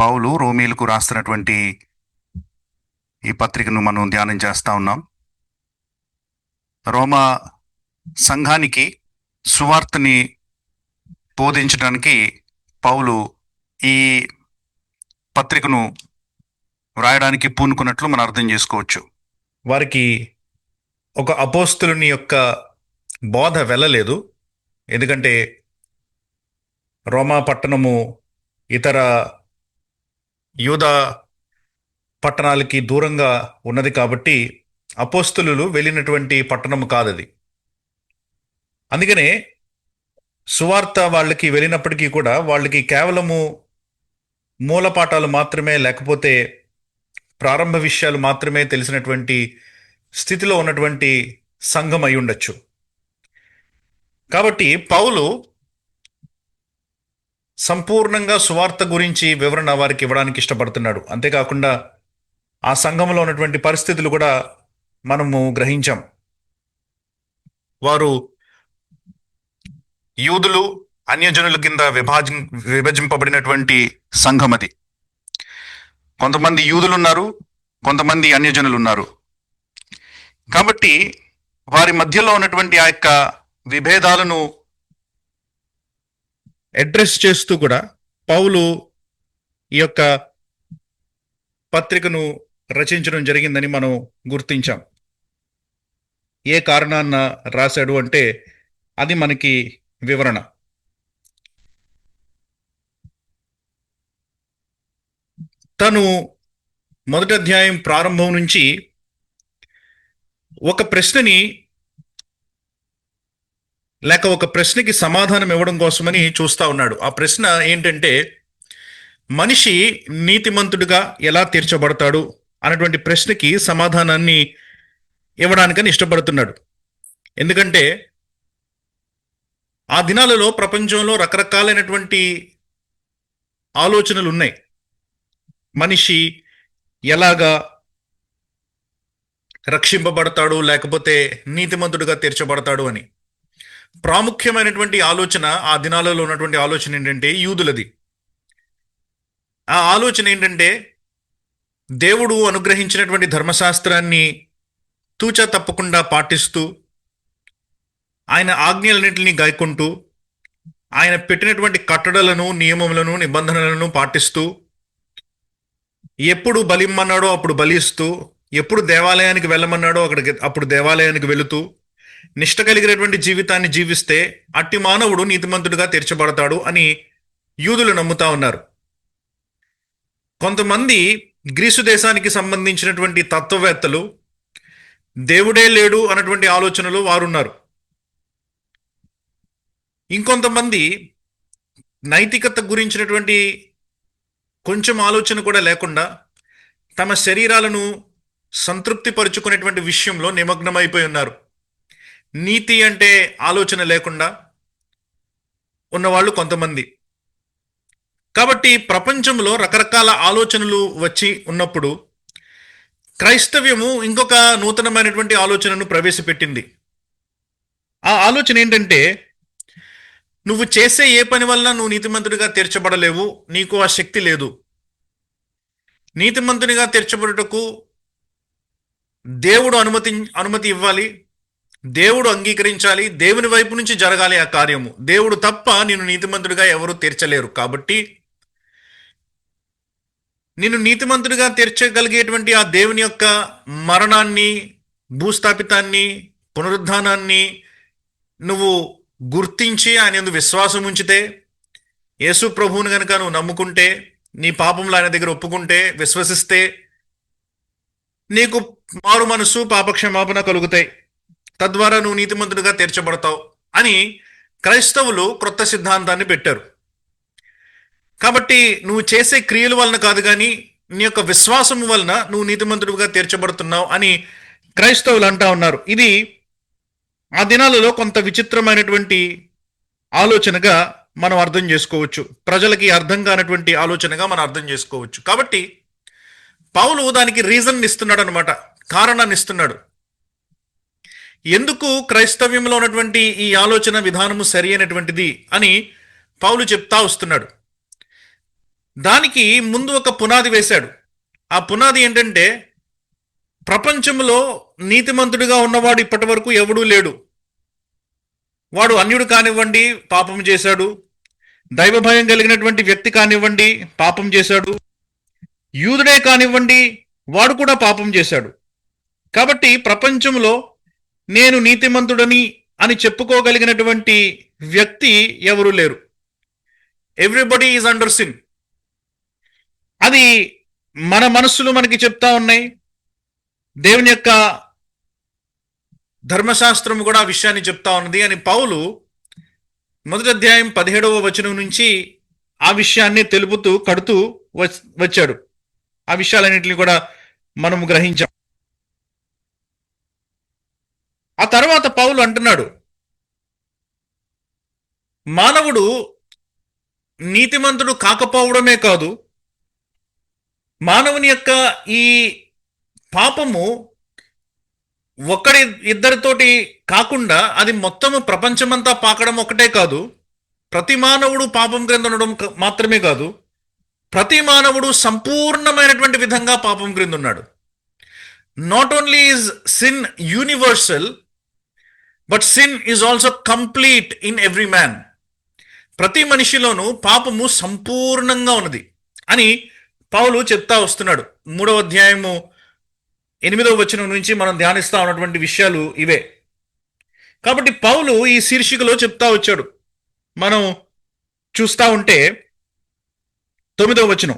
పౌలు రోమీలకు రాస్తున్నటువంటి ఈ పత్రికను మనం ధ్యానం చేస్తా ఉన్నాం. రోమా సంఘానికి సువార్తని బోధించడానికి పౌలు ఈ పత్రికను వ్రాయడానికి పూనుకున్నట్లు మనం అర్థం చేసుకోవచ్చు. వారికి ఒక అపోస్తులుని యొక్క బోధ వెళ్ళలేదు. ఎందుకంటే రోమా పట్టణము ఇతర యూదా పట్టణాలకి దూరంగా ఉన్నది కాబట్టి అపోస్తులు వెళ్ళినటువంటి పట్టణము కాదది. అందుకనే సువార్త వాళ్ళకి వెళ్ళినప్పటికీ కూడా వాళ్ళకి కేవలము మూలపాఠాలు మాత్రమే, లేకపోతే ప్రారంభ విషయాలు మాత్రమే తెలిసినటువంటి స్థితిలో ఉన్నటువంటి సంఘం అయి ఉండొచ్చు. కాబట్టి పౌలు సంపూర్ణంగా సువార్త గురించి వివరణ వారికి ఇవ్వడానికి ఇష్టపడుతున్నాడు. అంతేకాకుండా ఆ సంఘంలో ఉన్నటువంటి పరిస్థితులు కూడా మనము గ్రహించాం. వారు యూదులు అన్యజనుల కింద విభజింపబడినటువంటి సంఘం అది. కొంతమంది యూదులు ఉన్నారు, కొంతమంది అన్యజనులు ఉన్నారు. కాబట్టి వారి మధ్యలో ఉన్నటువంటి ఆ యొక్క విభేదాలను అడ్రస్ చేస్తూ కూడా పౌలు ఈ యొక్క పత్రికను రచించడం జరిగిందని మనం గుర్తించాం. ఏ కారణాన్న రాశాడు అంటే అది మనకి వివరణ. తను మొదటి అధ్యాయం ప్రారంభం నుంచి ఒక ప్రశ్నని లేక ఒక ప్రశ్నకి సమాధానం ఇవ్వడం కోసమని చూస్తా ఉన్నాడు. ఆ ప్రశ్న ఏంటంటే, మనిషి నీతిమంతుడిగా ఎలా తీర్చబడతాడు అన్నటువంటి ప్రశ్నకి సమాధానాన్ని ఇవ్వడానికని ఇష్టపడుతున్నాడు. ఎందుకంటే ఆ దినాలలో ప్రపంచంలో రకరకాలైనటువంటి ఆలోచనలు ఉన్నాయి. మనిషి ఎలాగా రక్షింపబడతాడు, లేకపోతే నీతిమంతుడిగా తీర్చబడతాడు అని. ప్రాముఖ్యమైనటువంటి ఆలోచన ఆ దినాలలో ఉన్నటువంటి ఆలోచన ఏంటంటే యూదులది. ఆ ఆలోచన ఏంటంటే, దేవుడు అనుగ్రహించినటువంటి ధర్మశాస్త్రాన్ని తూచా తప్పకుండా పాటిస్తూ, ఆయన ఆజ్ఞలన్నింటినీ గాయకుంటూ, ఆయన పెట్టినటువంటి కట్టడలను, నియమములను, నిబంధనలను పాటిస్తూ, ఎప్పుడు బలిమ్మన్నాడో అప్పుడు బలిస్తూ, ఎప్పుడు దేవాలయానికి వెళ్ళమన్నాడో అప్పుడు దేవాలయానికి వెళుతూ, నిష్ట కలిగినటువంటి జీవితాన్ని జీవిస్తే అట్టి మానవుడు నీతిమంతుడిగా తీర్చబడతాడు అని యూదులు నమ్ముతా ఉన్నారు. కొంతమంది గ్రీసు దేశానికి సంబంధించినటువంటి తత్వవేత్తలు దేవుడే లేడు అన్నటువంటి ఆలోచనలు వారున్నారు. ఇంకొంతమంది నైతికత గురించినటువంటి కొంచెం ఆలోచన కూడా లేకుండా తమ శరీరాలను సంతృప్తి పరుచుకునేటువంటి విషయంలో నిమగ్నమైపోయి ఉన్నారు. నీతి అంటే ఆలోచన లేకుండా ఉన్నవాళ్ళు కొంతమంది. కాబట్టి ప్రపంచంలో రకరకాల ఆలోచనలు వచ్చి ఉన్నప్పుడు క్రైస్తవ్యము ఇంకొక నూతనమైనటువంటి ఆలోచనను ప్రవేశపెట్టింది. ఆ ఆలోచన ఏంటంటే, నువ్వు చేసే ఏ పని వల్ల నువ్వు నీతిమంతుడిగా తీర్చబడలేవు, నీకు ఆ శక్తి లేదు. నీతిమంతునిగా తీర్చబడుటకు దేవుడు అనుమతి ఇవ్వాలి, దేవుడు అంగీకరించాలి, దేవుని వైపు నుంచి జరగాలి ఆ కార్యము. దేవుడు తప్ప నిన్ను నీతిమంతుడిగా ఎవరు తీర్చలేరు. కాబట్టి నిన్ను నీతిమంతుడిగా తీర్చగలిగేటువంటి ఆ దేవుని యొక్క మరణాన్ని, భూస్థాపితాన్ని, పునరుద్ధానాన్ని నువ్వు గుర్తించి ఆయన యందు విశ్వాసం ఉంచితే, యేసు ప్రభువుని కనుక నువ్వు నమ్ముకుంటే, నీ పాపంలో ఆయన దగ్గర ఒప్పుకుంటే, విశ్వసిస్తే నీకు మారు మనసు, పాపక్షమాపణ కలుగుతాయి. తద్వారా నువ్వు నీతిమంతుడిగా తీర్చబడతావు అని క్రైస్తవులు క్రొత్త సిద్ధాంతాన్ని పెట్టారు. కాబట్టి నువ్వు చేసే క్రియల వలన కాదు, కానీ నీ యొక్క విశ్వాసము వలన నువ్వు నీతిమంతుడిగా తీర్చబడుతున్నావు అని క్రైస్తవులు అంటా ఉన్నారు. ఇది ఆ దినాలలో కొంత విచిత్రమైనటువంటి ఆలోచనగా మనం అర్థం చేసుకోవచ్చు. ప్రజలకి అర్థం కానటువంటి ఆలోచనగా మనం అర్థం చేసుకోవచ్చు. కాబట్టి పౌలు దానికి రీజన్ ఇస్తున్నాడు అనమాట, కారణాన్ని ఇస్తున్నాడు. ఎందుకు క్రైస్తవ్యంలో ఉన్నటువంటి ఈ ఆలోచన విధానము సరి అయినటువంటిది అని పౌలు చెప్తా వస్తున్నాడు. దానికి ముందు ఒక పునాది వేశాడు. ఆ పునాది ఏంటంటే, ప్రపంచంలో నీతిమంతుడిగా ఉన్నవాడు ఇప్పటి వరకు ఎవడూ లేడు. వాడు అన్యుడు కానివ్వండి పాపం చేశాడు, దైవ భయం కలిగినటువంటి వ్యక్తి కానివ్వండి పాపం చేశాడు, యూదుడే కానివ్వండి వాడు కూడా పాపం చేశాడు. కాబట్టి ప్రపంచంలో నేను నీతిమంతుడని అని చెప్పుకోగలిగినటువంటి వ్యక్తి ఎవరు లేరు. Everybody is under sin. అది మన మనస్సులు మనకి చెప్తా ఉన్నాయి. దేవుని యొక్క ధర్మశాస్త్రం కూడా ఆ విషయాన్ని చెప్తా ఉన్నది అని పౌలు మొదటి అధ్యాయం 17వ వచనం నుంచి ఆ విషయాన్ని తెలుపుతూ కడుతూ వచ్చాడు. ఆ విషయాలన్నింటినీ కూడా మనము గ్రహించాం. ఆ తర్వాత పౌలు అంటున్నాడు, మానవుడు నీతిమంతుడు కాకపోవడమే కాదు, మానవుని యొక్క ఈ పాపము ఒక్కడి ఇద్దరితోటి కాకుండా అది మొత్తము ప్రపంచమంతా పాకడం ఒకటే కాదు, ప్రతి మానవుడు పాపం క్రింద ఉండడం మాత్రమే కాదు, ప్రతి మానవుడు సంపూర్ణమైనటువంటి విధంగా పాపం క్రింద ఉన్నాడు. Not only is sin universal, but sin is also complete in every man. ప్రతి మనిషిలోనూ పాపము సంపూర్ణంగా ఉన్నది అని పౌలు చెప్తా వస్తున్నాడు. 3వ అధ్యాయము 8వ వచనం నుంచి మనం ధ్యానిస్తా ఉన్నటువంటి విషయాలు ఇవే. కాబట్టి పౌలు ఈ శీర్షికలో చెప్తా వచ్చాడు. మనం చూస్తా ఉంటే 9వ వచనం,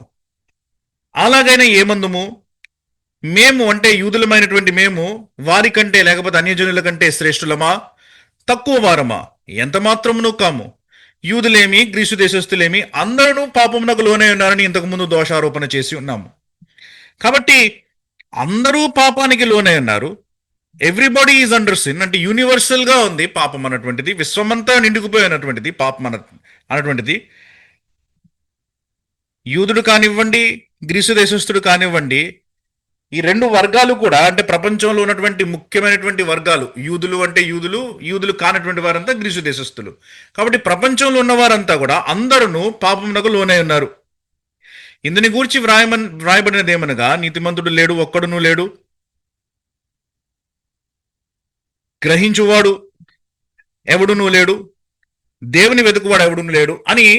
అలాగైనా ఏమందుము, మేము అంటే యూదులమైనటువంటి మేము వారి కంటే లేకపోతే అన్యజనుల కంటే శ్రేష్ఠులమా, తక్కువ వారమా? ఎంత మాత్రమును కాము. యూదులేమి గ్రీసు దేశస్థులేమి అందరూ పాపమునకు లోనే ఉన్నారని ఇంతకుముందు దోషారోపణ చేసి ఉన్నాము. కాబట్టి అందరూ పాపానికి లోనే ఉన్నారు. ఎవ్రీబడి ఈజ్ అండర్ సిన్ అంటే యూనివర్సల్ గా ఉంది పాపం అన్నటువంటిది, విశ్వమంతా నిండుకుపోయినటువంటిది పాపం అన్నటువంటిది. యూదుడు కానివ్వండి, గ్రీసు దేశస్థుడు కానివ్వండి, ఈ రెండు వర్గాలు కూడా అంటే ప్రపంచంలో ఉన్నటువంటి ముఖ్యమైనటువంటి వర్గాలు, యూదులు అంటే యూదులు, యూదులు కానటువంటి వారంతా గ్రీసు దేశస్థులు. కాబట్టి ప్రపంచంలో ఉన్న వారంతా కూడా అందరూ పాపమునకు లోనే ఉన్నారు. ఇందుని గూర్చి వ్రాయబడినదేమనగా, నీతిమంతుడు లేడు, ఒక్కడునూ లేడు, గ్రహించువాడు ఎవడునూ లేడు, దేవుని వెతుకువాడు ఎవడునూ లేడు అని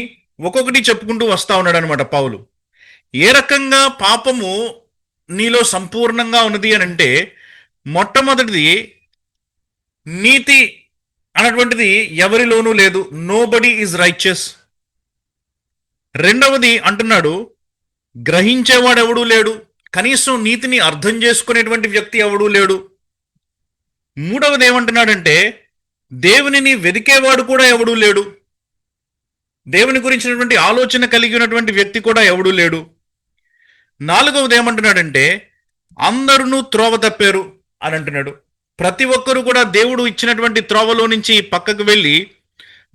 ఒక్కొక్కటి చెప్పుకుంటూ వస్తా ఉన్నాడు అనమాట పౌలు. ఏ రకంగా పాపము నీలో సంపూర్ణంగా ఉన్నది అని అంటే, మొట్టమొదటిది నీతి అన్నటువంటిది ఎవరిలోనూ లేదు, నోబడీ ఈజ్ రైచియస్. రెండవది అంటున్నాడు, గ్రహించేవాడు ఎవడూ లేడు, కనీసం నీతిని అర్థం చేసుకునేటువంటి వ్యక్తి ఎవడూ లేడు. మూడవది ఏమంటున్నాడంటే, దేవునిని వెదికేవాడు కూడా ఎవడూ లేడు, దేవుని గురించినటువంటి ఆలోచన కలిగి ఉన్నటువంటి వ్యక్తి కూడా ఎవడూ లేడు. నాలుగవది ఏమంటున్నాడంటే, అందరూ త్రోవ తప్పారు అని అంటున్నాడు. ప్రతి ఒక్కరు కూడా దేవుడు ఇచ్చినటువంటి త్రోవలో నుంచి పక్కకు వెళ్ళి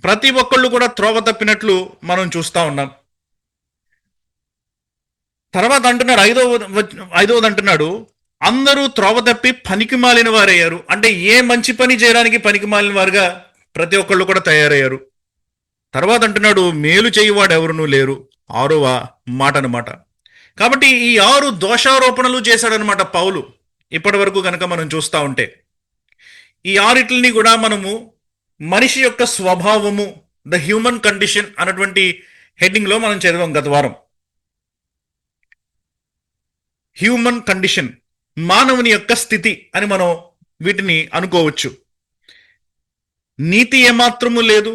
ప్రతి ఒక్కళ్ళు కూడా త్రోవ తప్పినట్లు మనం చూస్తా ఉన్నాం. తర్వాత అంటున్నాడు ఐదవది అంటున్నాడు, అందరూ త్రోవ తప్పి పనికి మాలిన వారయ్యారు. అంటే ఏ మంచి పని చేయడానికి పనికి మాలిన వారుగా ప్రతి ఒక్కళ్ళు కూడా తయారయ్యారు. తర్వాత అంటున్నాడు, మేలు చేయువాడు ఎవరునూ లేరు. 6వ మాట అన్నమాట. కాబట్టి ఈ 6 దోషారోపణలు చేశాడనమాట పౌలు ఇప్పటి వరకు కనుక మనం చూస్తూ ఉంటే. ఈ 6 కూడా మనము మనిషి యొక్క స్వభావము, ద హ్యూమన్ కండిషన్ అన్నటువంటి హెడ్డింగ్లో మనం చదివాం గత వారం. హ్యూమన్ కండిషన్, మానవుని యొక్క స్థితి అని మనం వీటిని అనుకోవచ్చు. నీతి ఏమాత్రము లేదు,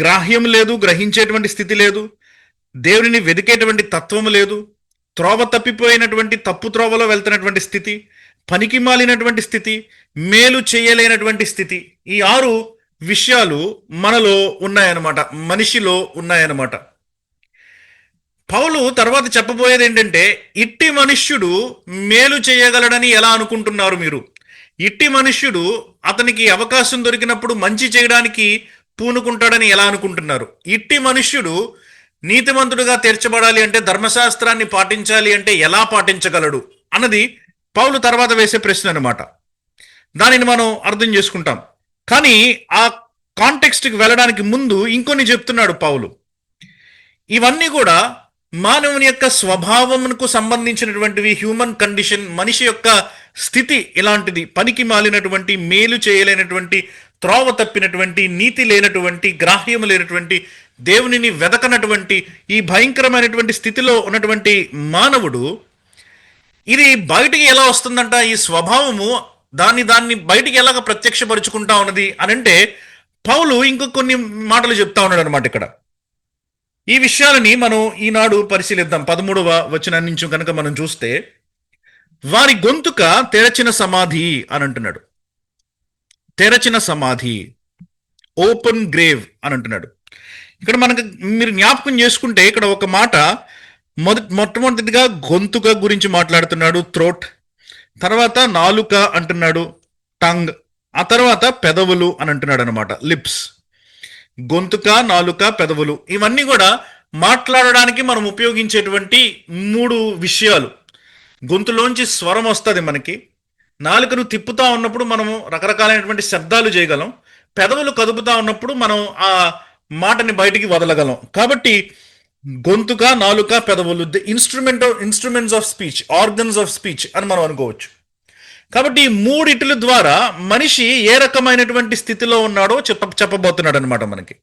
గ్రాహ్యం లేదు, గ్రహించేటువంటి స్థితి లేదు, దేవుని వెదికేటువంటి తత్వము లేదు, త్రోవ తప్పిపోయినటువంటి తప్పు త్రోవలో వెళ్తున్నటువంటి స్థితి, పనికి మాలినటువంటి స్థితి, మేలు చేయలేనటువంటి స్థితి. ఈ 6 విషయాలు మనలో ఉన్నాయన్నమాట, మనిషిలో ఉన్నాయన్నమాట. పౌలు తర్వాత చెప్పబోయేది ఏంటంటే, ఇట్టి మనుష్యుడు మేలు చేయగలడని ఎలా అనుకుంటున్నారు మీరు? ఇట్టి మనుష్యుడు అతనికి అవకాశం దొరికినప్పుడు మంచి చేయడానికి పూనుకుంటాడని ఎలా అనుకుంటున్నారు? ఇట్టి మనుష్యుడు నీతిమంతుడుగా తీర్చబడాలి అంటే, ధర్మశాస్త్రాన్ని పాటించాలి అంటే ఎలా పాటించగలడు అన్నది పౌలు తర్వాత వేసే ప్రశ్న అనమాట. దానిని మనం అర్థం చేసుకుంటాం. కానీ ఆ కాంటెక్స్ట్కి వెళ్ళడానికి ముందు ఇంకొన్ని చెప్తున్నాడు పౌలు. ఇవన్నీ కూడా మానవుని యొక్క స్వభావమునకు సంబంధించినటువంటివి, హ్యూమన్ కండిషన్, మనిషి యొక్క స్థితి ఇలాంటిది. పనికి మాలినటువంటి, మేలు చేయలేనటువంటి, త్రోవ తప్పినటువంటి, నీతి లేనటువంటి, గ్రాహ్యము లేనటువంటి, దేవునిని వెదకనటువంటి ఈ భయంకరమైనటువంటి స్థితిలో ఉన్నటువంటి మానవుడు, ఇది బయటికి ఎలా వస్తుందంట? ఈ స్వభావము దాన్ని బయటికి ఎలాగ ప్రత్యక్షపరుచుకుంటా ఉన్నది అని అంటే, పౌలు ఇంకో కొన్ని మాటలు చెప్తా ఉన్నాడు అనమాట ఇక్కడ. ఈ విషయాలని మనం ఈనాడు పరిశీలిద్దాం. 13వ వచనం నుంచి కనుక మనం చూస్తే, వారి గొంతుక తెరచిన సమాధి అని అంటున్నాడు. తెరచిన సమాధి, ఓపెన్ గ్రేవ్ అని అంటున్నాడు. ఇక్కడ మనకు మీరు జ్ఞాపకం చేసుకుంటే ఇక్కడ ఒక మాట మొట్టమొదటిగా గొంతుక గురించి మాట్లాడుతున్నాడు, థ్రోట్. తర్వాత నాలుక అంటున్నాడు, టంగ్. ఆ తర్వాత పెదవులు అని అంటున్నాడు అనమాట, లిప్స్. గొంతుక, నాలుక, పెదవులు, ఇవన్నీ కూడా మాట్లాడడానికి మనం ఉపయోగించేటువంటి 3 విషయాలు. గొంతులోంచి స్వరం వస్తుంది మనకి. నాలుకను తిప్పుతా ఉన్నప్పుడు మనము రకరకాలైనటువంటి శబ్దాలు చేయగలం. పెదవులు కదుపుతా ఉన్నప్పుడు మనం ఆ మాటని బయటికి వదలగలం. కాబట్టి గొంతుక, నాలుక, పెదవులు the instruments of speech, organs of speech అని మనం అనుకోవచ్చు. కాబట్టి ఈ 3 ద్వారా మనిషి ఏ రకమైనటువంటి స్థితిలో ఉన్నాడో చెప్పబోతున్నాడు అనమాట మనకి.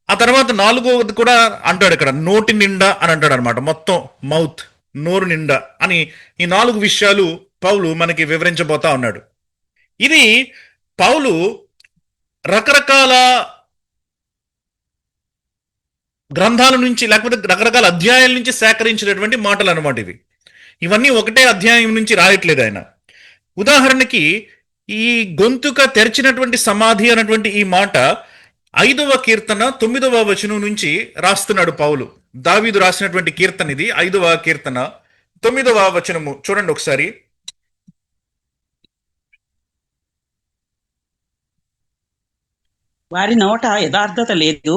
ఆ తర్వాత 4వది కూడా అంటాడు ఇక్కడ, నోటి నిండా అని అంటాడు అనమాట. మొత్తం మౌత్, నోరు నిండా అని ఈ 4 విషయాలు పౌలు మనకి వివరించబోతా ఉన్నాడు. ఇది పౌలు రకరకాల గ్రంథాల నుంచి, లేకపోతే రకరకాల అధ్యాయాల నుంచి సేకరించినటువంటి మాటలు అనమాట ఇవి. ఇవన్నీ ఒకటే అధ్యాయం నుంచి రాయట్లేదు ఆయన. ఉదాహరణకి ఈ గొంతుక తెరిచినటువంటి సమాధి అన్నటువంటి ఈ మాట 5వ కీర్తన 9వ వచనం నుంచి రాస్తున్నాడు పౌలు. దావీదు రాసినటువంటి కీర్తన ఇది, 5వ కీర్తన 9వ వచనము చూడండి ఒకసారి. వారి నోట యథార్థత లేదు,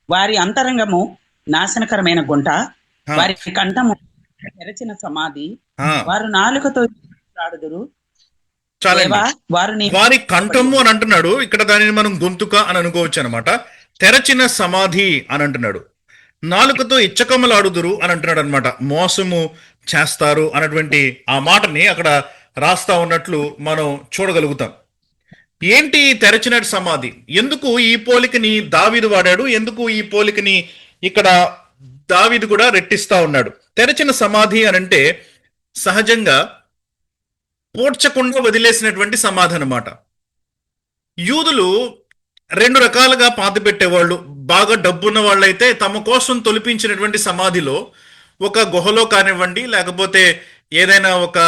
వారి అంతరంగము నాశనకరమైన గుంట, వారి కంఠము తెరచిన సమాధి, వారు నాలుకతో ఆడుదురు. వారి కంఠము అని అంటున్నాడు ఇక్కడ, దానిని మనం గొంతుక అని అనుకోవచ్చు అనమాట. తెరచిన సమాధి అని అంటున్నాడు. నాలుకతో ఇచ్చకమ్మలాడుదురు అని అంటున్నాడు అనమాట. మోసము చేస్తారు అన్నటువంటి ఆ మాటని అక్కడ రాస్తా ఉన్నట్లు మనం చూడగలుగుతాం. ఏంటి తెరచిన సమాధి? ఎందుకు ఈ పోలికని దావీదు వాడాడు? ఎందుకు ఈ పోలికని ఇక్కడ దావీదు కూడా రెట్టిస్తా ఉన్నాడు? తెరచిన సమాధి అని అంటే సహజంగా పోడ్చకుండా వదిలేసినటువంటి సమాధి అన్నమాట. యూదులు 2 రకాలుగా పాతి పెట్టేవాళ్ళు. బాగా డబ్బున్న వాళ్ళైతే తమ కోసం తొలిపించినటువంటి సమాధిలో, ఒక గుహలో కానివ్వండి, లేకపోతే ఏదైనా ఒక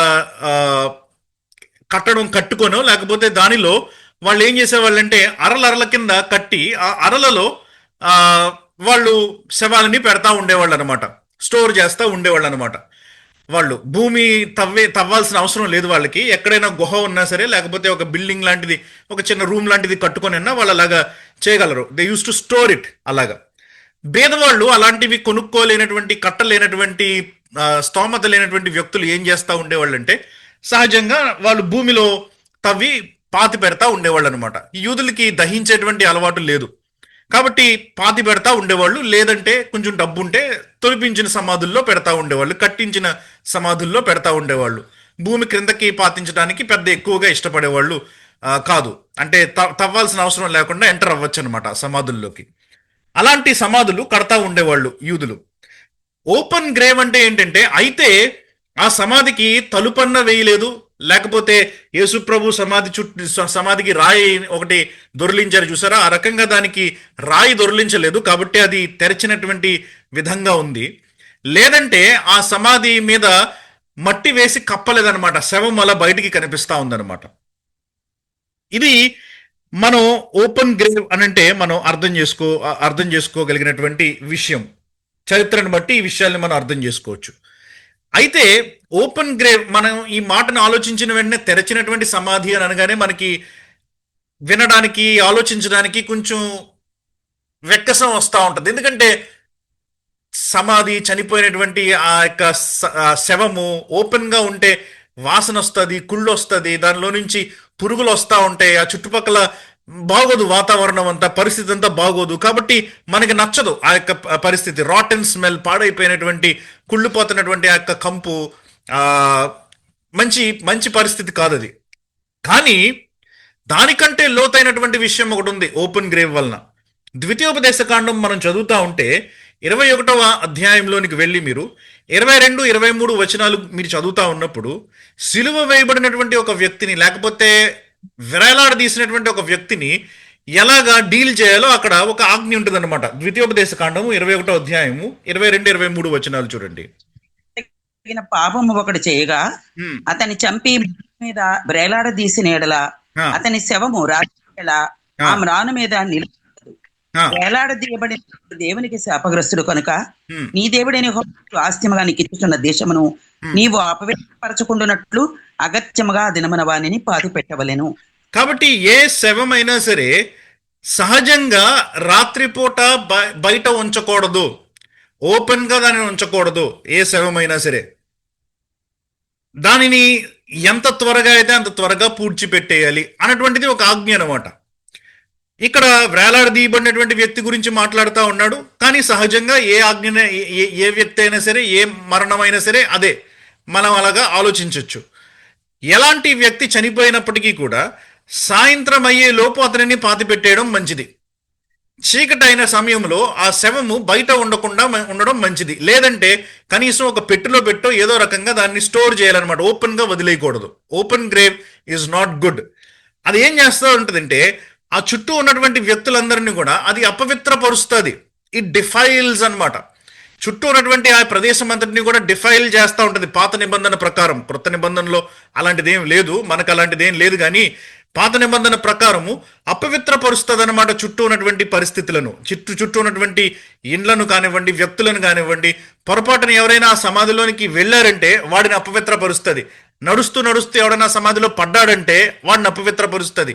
కట్టడం కట్టుకొనో, లేకపోతే దానిలో వాళ్ళు ఏం చేసేవాళ్ళంటే అరల కింద కట్టి ఆ అరలలో వాళ్ళు శవాలని పెడతా ఉండేవాళ్ళు అనమాట. స్టోర్ చేస్తూ ఉండేవాళ్ళు అనమాట. వాళ్ళు భూమి తవ్వాల్సిన అవసరం లేదు వాళ్ళకి. ఎక్కడైనా గుహ ఉన్నా సరే, లేకపోతే ఒక బిల్డింగ్ లాంటిది, ఒక చిన్న రూమ్ లాంటిది కట్టుకొని ఉన్నా వాళ్ళు అలాగా చేయగలరు. They use to store it. అలాగా పేదవాళ్ళు అలాంటివి కొనుక్కోలేనటువంటి, కట్టలేనటువంటి, స్తోమత లేనటువంటి వ్యక్తులు ఏం చేస్తూ ఉండేవాళ్ళు అంటే సహజంగా వాళ్ళు భూమిలో తవ్వి పాతి పెడతా ఉండేవాళ్ళు అనమాట. ఈ యూదులకి దహించేటువంటి అలవాటు లేదు కాబట్టి పాతి పెడతా ఉండేవాళ్ళు. లేదంటే కొంచెం డబ్బు ఉంటే తొలిపించిన సమాధుల్లో పెడతా ఉండేవాళ్ళు, కట్టించిన సమాధుల్లో పెడతా ఉండేవాళ్ళు. భూమి క్రిందకి పాతించడానికి పెద్ద ఎక్కువగా ఇష్టపడేవాళ్ళు కాదు. అంటే తవ్వాల్సిన అవసరం లేకుండా ఎంటర్ అవ్వచ్చు అనమాట సమాధుల్లోకి. అలాంటి సమాధులు కడతా ఉండేవాళ్ళు యూదులు. ఓపెన్ గ్రేవ్ అంటే ఏంటంటే, అయితే ఆ సమాధికి తలుపన్న వేయలేదు, లేకపోతే యేసుప్రభు సమాధికి రాయి ఒకటి దొర్లించారు చూసారా, ఆ రకంగా దానికి రాయి దొర్లించలేదు కాబట్టి అది తెరిచినటువంటి విధంగా ఉంది. లేదంటే ఆ సమాధి మీద మట్టి వేసి కప్పలేదనమాట, శవం అలా బయటికి కనిపిస్తా ఉందన్నమాట. ఇది మనం ఓపెన్ గ్రేవ్ అనంటే మనం అర్థం చేసుకోగలిగినటువంటి విషయం. చరిత్రను బట్టి ఈ విషయాల్ని మనం అర్థం చేసుకోవచ్చు. అయితే ఓపెన్ గ్రేవ్, మనం ఈ మాటను ఆలోచించిన వెంటనే తెరచినటువంటి సమాధి అని అనగానే మనకి వినడానికి, ఆలోచించడానికి కొంచెం వెక్కసం వస్తూ ఉంటుంది. ఎందుకంటే సమాధి, చనిపోయినటువంటి ఆ యొక్క శవము ఓపెన్గా ఉంటే వాసన వస్తుంది, కుళ్ళు వస్తుంది, దానిలో నుంచి పురుగులు వస్తూ ఉంటాయి, ఆ చుట్టుపక్కల బాగోదు, వాతావరణం అంతా, పరిస్థితి అంతా బాగోదు. కాబట్టి మనకి నచ్చదు ఆ యొక్క పరిస్థితి. రాటన్ స్మెల్, పాడైపోయినటువంటి, కుళ్ళిపోతున్నటువంటి ఆ యొక్క కంపు, ఆ మంచి మంచి పరిస్థితి కాదు అది. కానీ దానికంటే లోతైనటువంటి విషయం ఒకటి ఉంది ఓపెన్ గ్రేవ్ వలన. ద్వితీయోపదేశ కాండం మనం చదువుతా ఉంటే 21వ అధ్యాయంలోనికి వెళ్ళి మీరు 22, 23 వచనాలు మీరు చదువుతా ఉన్నప్పుడు, సిలువ వేయబడినటువంటి ఒక వ్యక్తిని, లేకపోతే వేలాడదీసినటువంటి ఒక వ్యక్తిని ఎలాగా డీల్ చేయాలో అక్కడ ఒక ఆజ్ఞ ఉంటుంది అనమాట. ద్వితీయోపదేశ కాండము 21వ అధ్యాయము 22, 23 వచనాలు చూడండి. తగిన పాపము ఒకటి చేయగా హ్మ్. అతని చంపి మీద బ్రేలాడదీసిన ఎడల ఆ, అతని శవము రాజు ఆ మ్రాను మీద నిలబడదు. ఆ, వేలాడదీయబడిన దేవునికి శాపగ్రస్తుడు కనుక హ్మ్, నీ దేవుడైన యెహోవా ఆస్తిముగా నీకు ఇచ్చుచున్న దేశమును హ్మ్. నీవు అపవిత్రపరచుకుంటున్నట్లు అగత్యముగా ఆ దినమున వానిని పాతి పెట్టవలెను. కాబట్టి ఏ శవమైనా సరే సహజంగా రాత్రిపూట బయట ఉంచకూడదు, ఓపెన్ గా దానిని ఉంచకూడదు. ఏ శవమైనా సరే దానిని ఎంత త్వరగా అయితే అంత త్వరగా పూడ్చిపెట్టేయాలి అన్నటువంటిది ఒక ఆజ్ఞ అనమాట. ఇక్కడ వేలాడదీయబడినటువంటి వ్యక్తి గురించి మాట్లాడుతూ ఉన్నాడు. కానీ సహజంగా ఏ ఆజ్ఞ, ఏ వ్యక్తి అయినా సరే, ఏ మరణమైనా సరే అదే మనం అలాగా ఆలోచించవచ్చు. ఎలాంటి వ్యక్తి చనిపోయినప్పటికీ కూడా సాయంత్రం అయ్యే లోపు అతనిని పాతిపెట్టేయడం మంచిది. చీకటైన సమయంలో ఆ శవము బయట ఉండకుండా ఉండడం మంచిది. లేదంటే కనీసం ఒక పెట్టెలో పెట్టో ఏదో రకంగా దాన్ని స్టోర్ చేయాలన్నమాట. ఓపెన్ గా వదిలేయకూడదు. Open grave is not good. అది ఏం చేస్తూ ఉంటుందంటే ఆ చుట్టూ ఉన్నటువంటి వ్యక్తులందరినీ కూడా అది అపవిత్రపరుస్తుంది. ఇట్ డిఫైల్స్ అన్నమాట. చుట్టూ ఉన్నటువంటి ఆ ప్రదేశం అంతటిని కూడా డిఫైల్ చేస్తూ ఉంటుంది పాత నిబంధన ప్రకారం. క్రొత్త నిబంధనలో అలాంటిది ఏం లేదు, మనకు అలాంటిది ఏం లేదు. కానీ పాత నిబంధన ప్రకారము అపవిత్రపరుస్తుంది అనమాట చుట్టూ ఉన్నటువంటి పరిస్థితులను, చుట్టూ ఉన్నటువంటి ఇండ్లను కానివ్వండి, వ్యక్తులను కానివ్వండి. పొరపాటున ఎవరైనా ఆ సమాధిలోనికి వెళ్ళారంటే వాడిని అపవిత్రపరుస్తుంది. నడుస్తూ నడుస్తూ ఎవడైనా సమాధిలో పడ్డాడంటే వాడిని అపవిత్రపరుస్తుంది.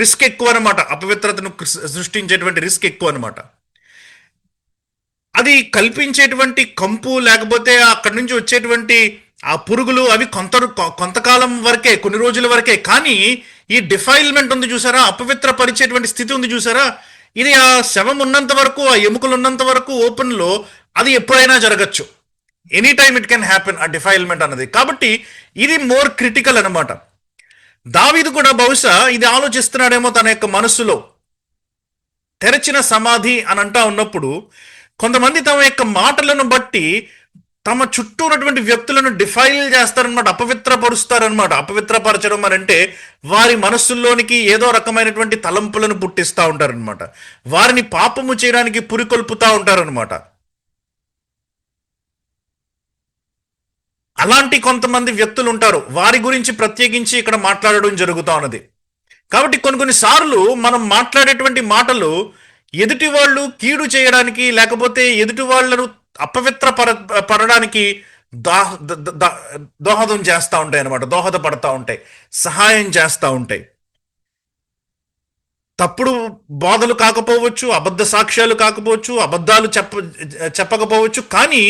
రిస్క్ ఎక్కువ అనమాట. అపవిత్రతను సృష్టించేటువంటి రిస్క్ ఎక్కువ అనమాట. అది కల్పించేటువంటి కంపు, లేకపోతే అక్కడి నుంచి వచ్చేటువంటి ఆ పురుగులు, అవి కొంతకాలం వరకే, కొన్ని రోజుల వరకే. కానీ ఈ డిఫైల్మెంట్ ఉంది చూసారా, అపవిత్రపరిచేటువంటి స్థితి ఉంది చూసారా, ఇది ఆ శవం ఉన్నంత వరకు, ఆ ఎముకలు ఉన్నంత వరకు ఓపెన్లో అది ఎప్పుడైనా జరగచ్చు. Any time it can happen ఆ డిఫైల్మెంట్ అన్నది. కాబట్టి ఇది మోర్ క్రిటికల్ అనమాట. దావీదు కూడా బహుశా ఇది ఆలోచిస్తున్నాడేమో తన యొక్క మనస్సులో. తెరచిన సమాధి అని అంటా ఉన్నప్పుడు కొంతమంది తమ యొక్క మాటలను బట్టి తమ చుట్టూ ఉన్నటువంటి వ్యక్తులను డిఫైల్ చేస్తారనమాట, అపవిత్రపరుస్తారనమాట. అపవిత్రపరచడం అని అంటే వారి మనస్సుల్లోనికి ఏదో రకమైనటువంటి తలంపులను పుట్టిస్తూ ఉంటారనమాట. వారిని పాపము చేయడానికి పురికొల్పుతూ ఉంటారనమాట. అలాంటి కొంతమంది వ్యక్తులు ఉంటారు. వారి గురించి ప్రత్యేకించి ఇక్కడ మాట్లాడడం జరుగుతూ ఉన్నది. కాబట్టి కొన్ని సార్లు మనం మాట్లాడేటువంటి మాటలు ఎదుటి వాళ్ళు కీడు చేయడానికి, లేకపోతే ఎదుటి వాళ్ళను పడడానికి దోహదం చేస్తూ ఉంటాయి అనమాట. దోహదపడతా ఉంటాయి, సహాయం చేస్తూ ఉంటాయి. తప్పుడు బోధలు కాకపోవచ్చు, అబద్ధ సాక్ష్యాలు కాకపోవచ్చు, అబద్ధాలు చెప్పకపోవచ్చు. కానీ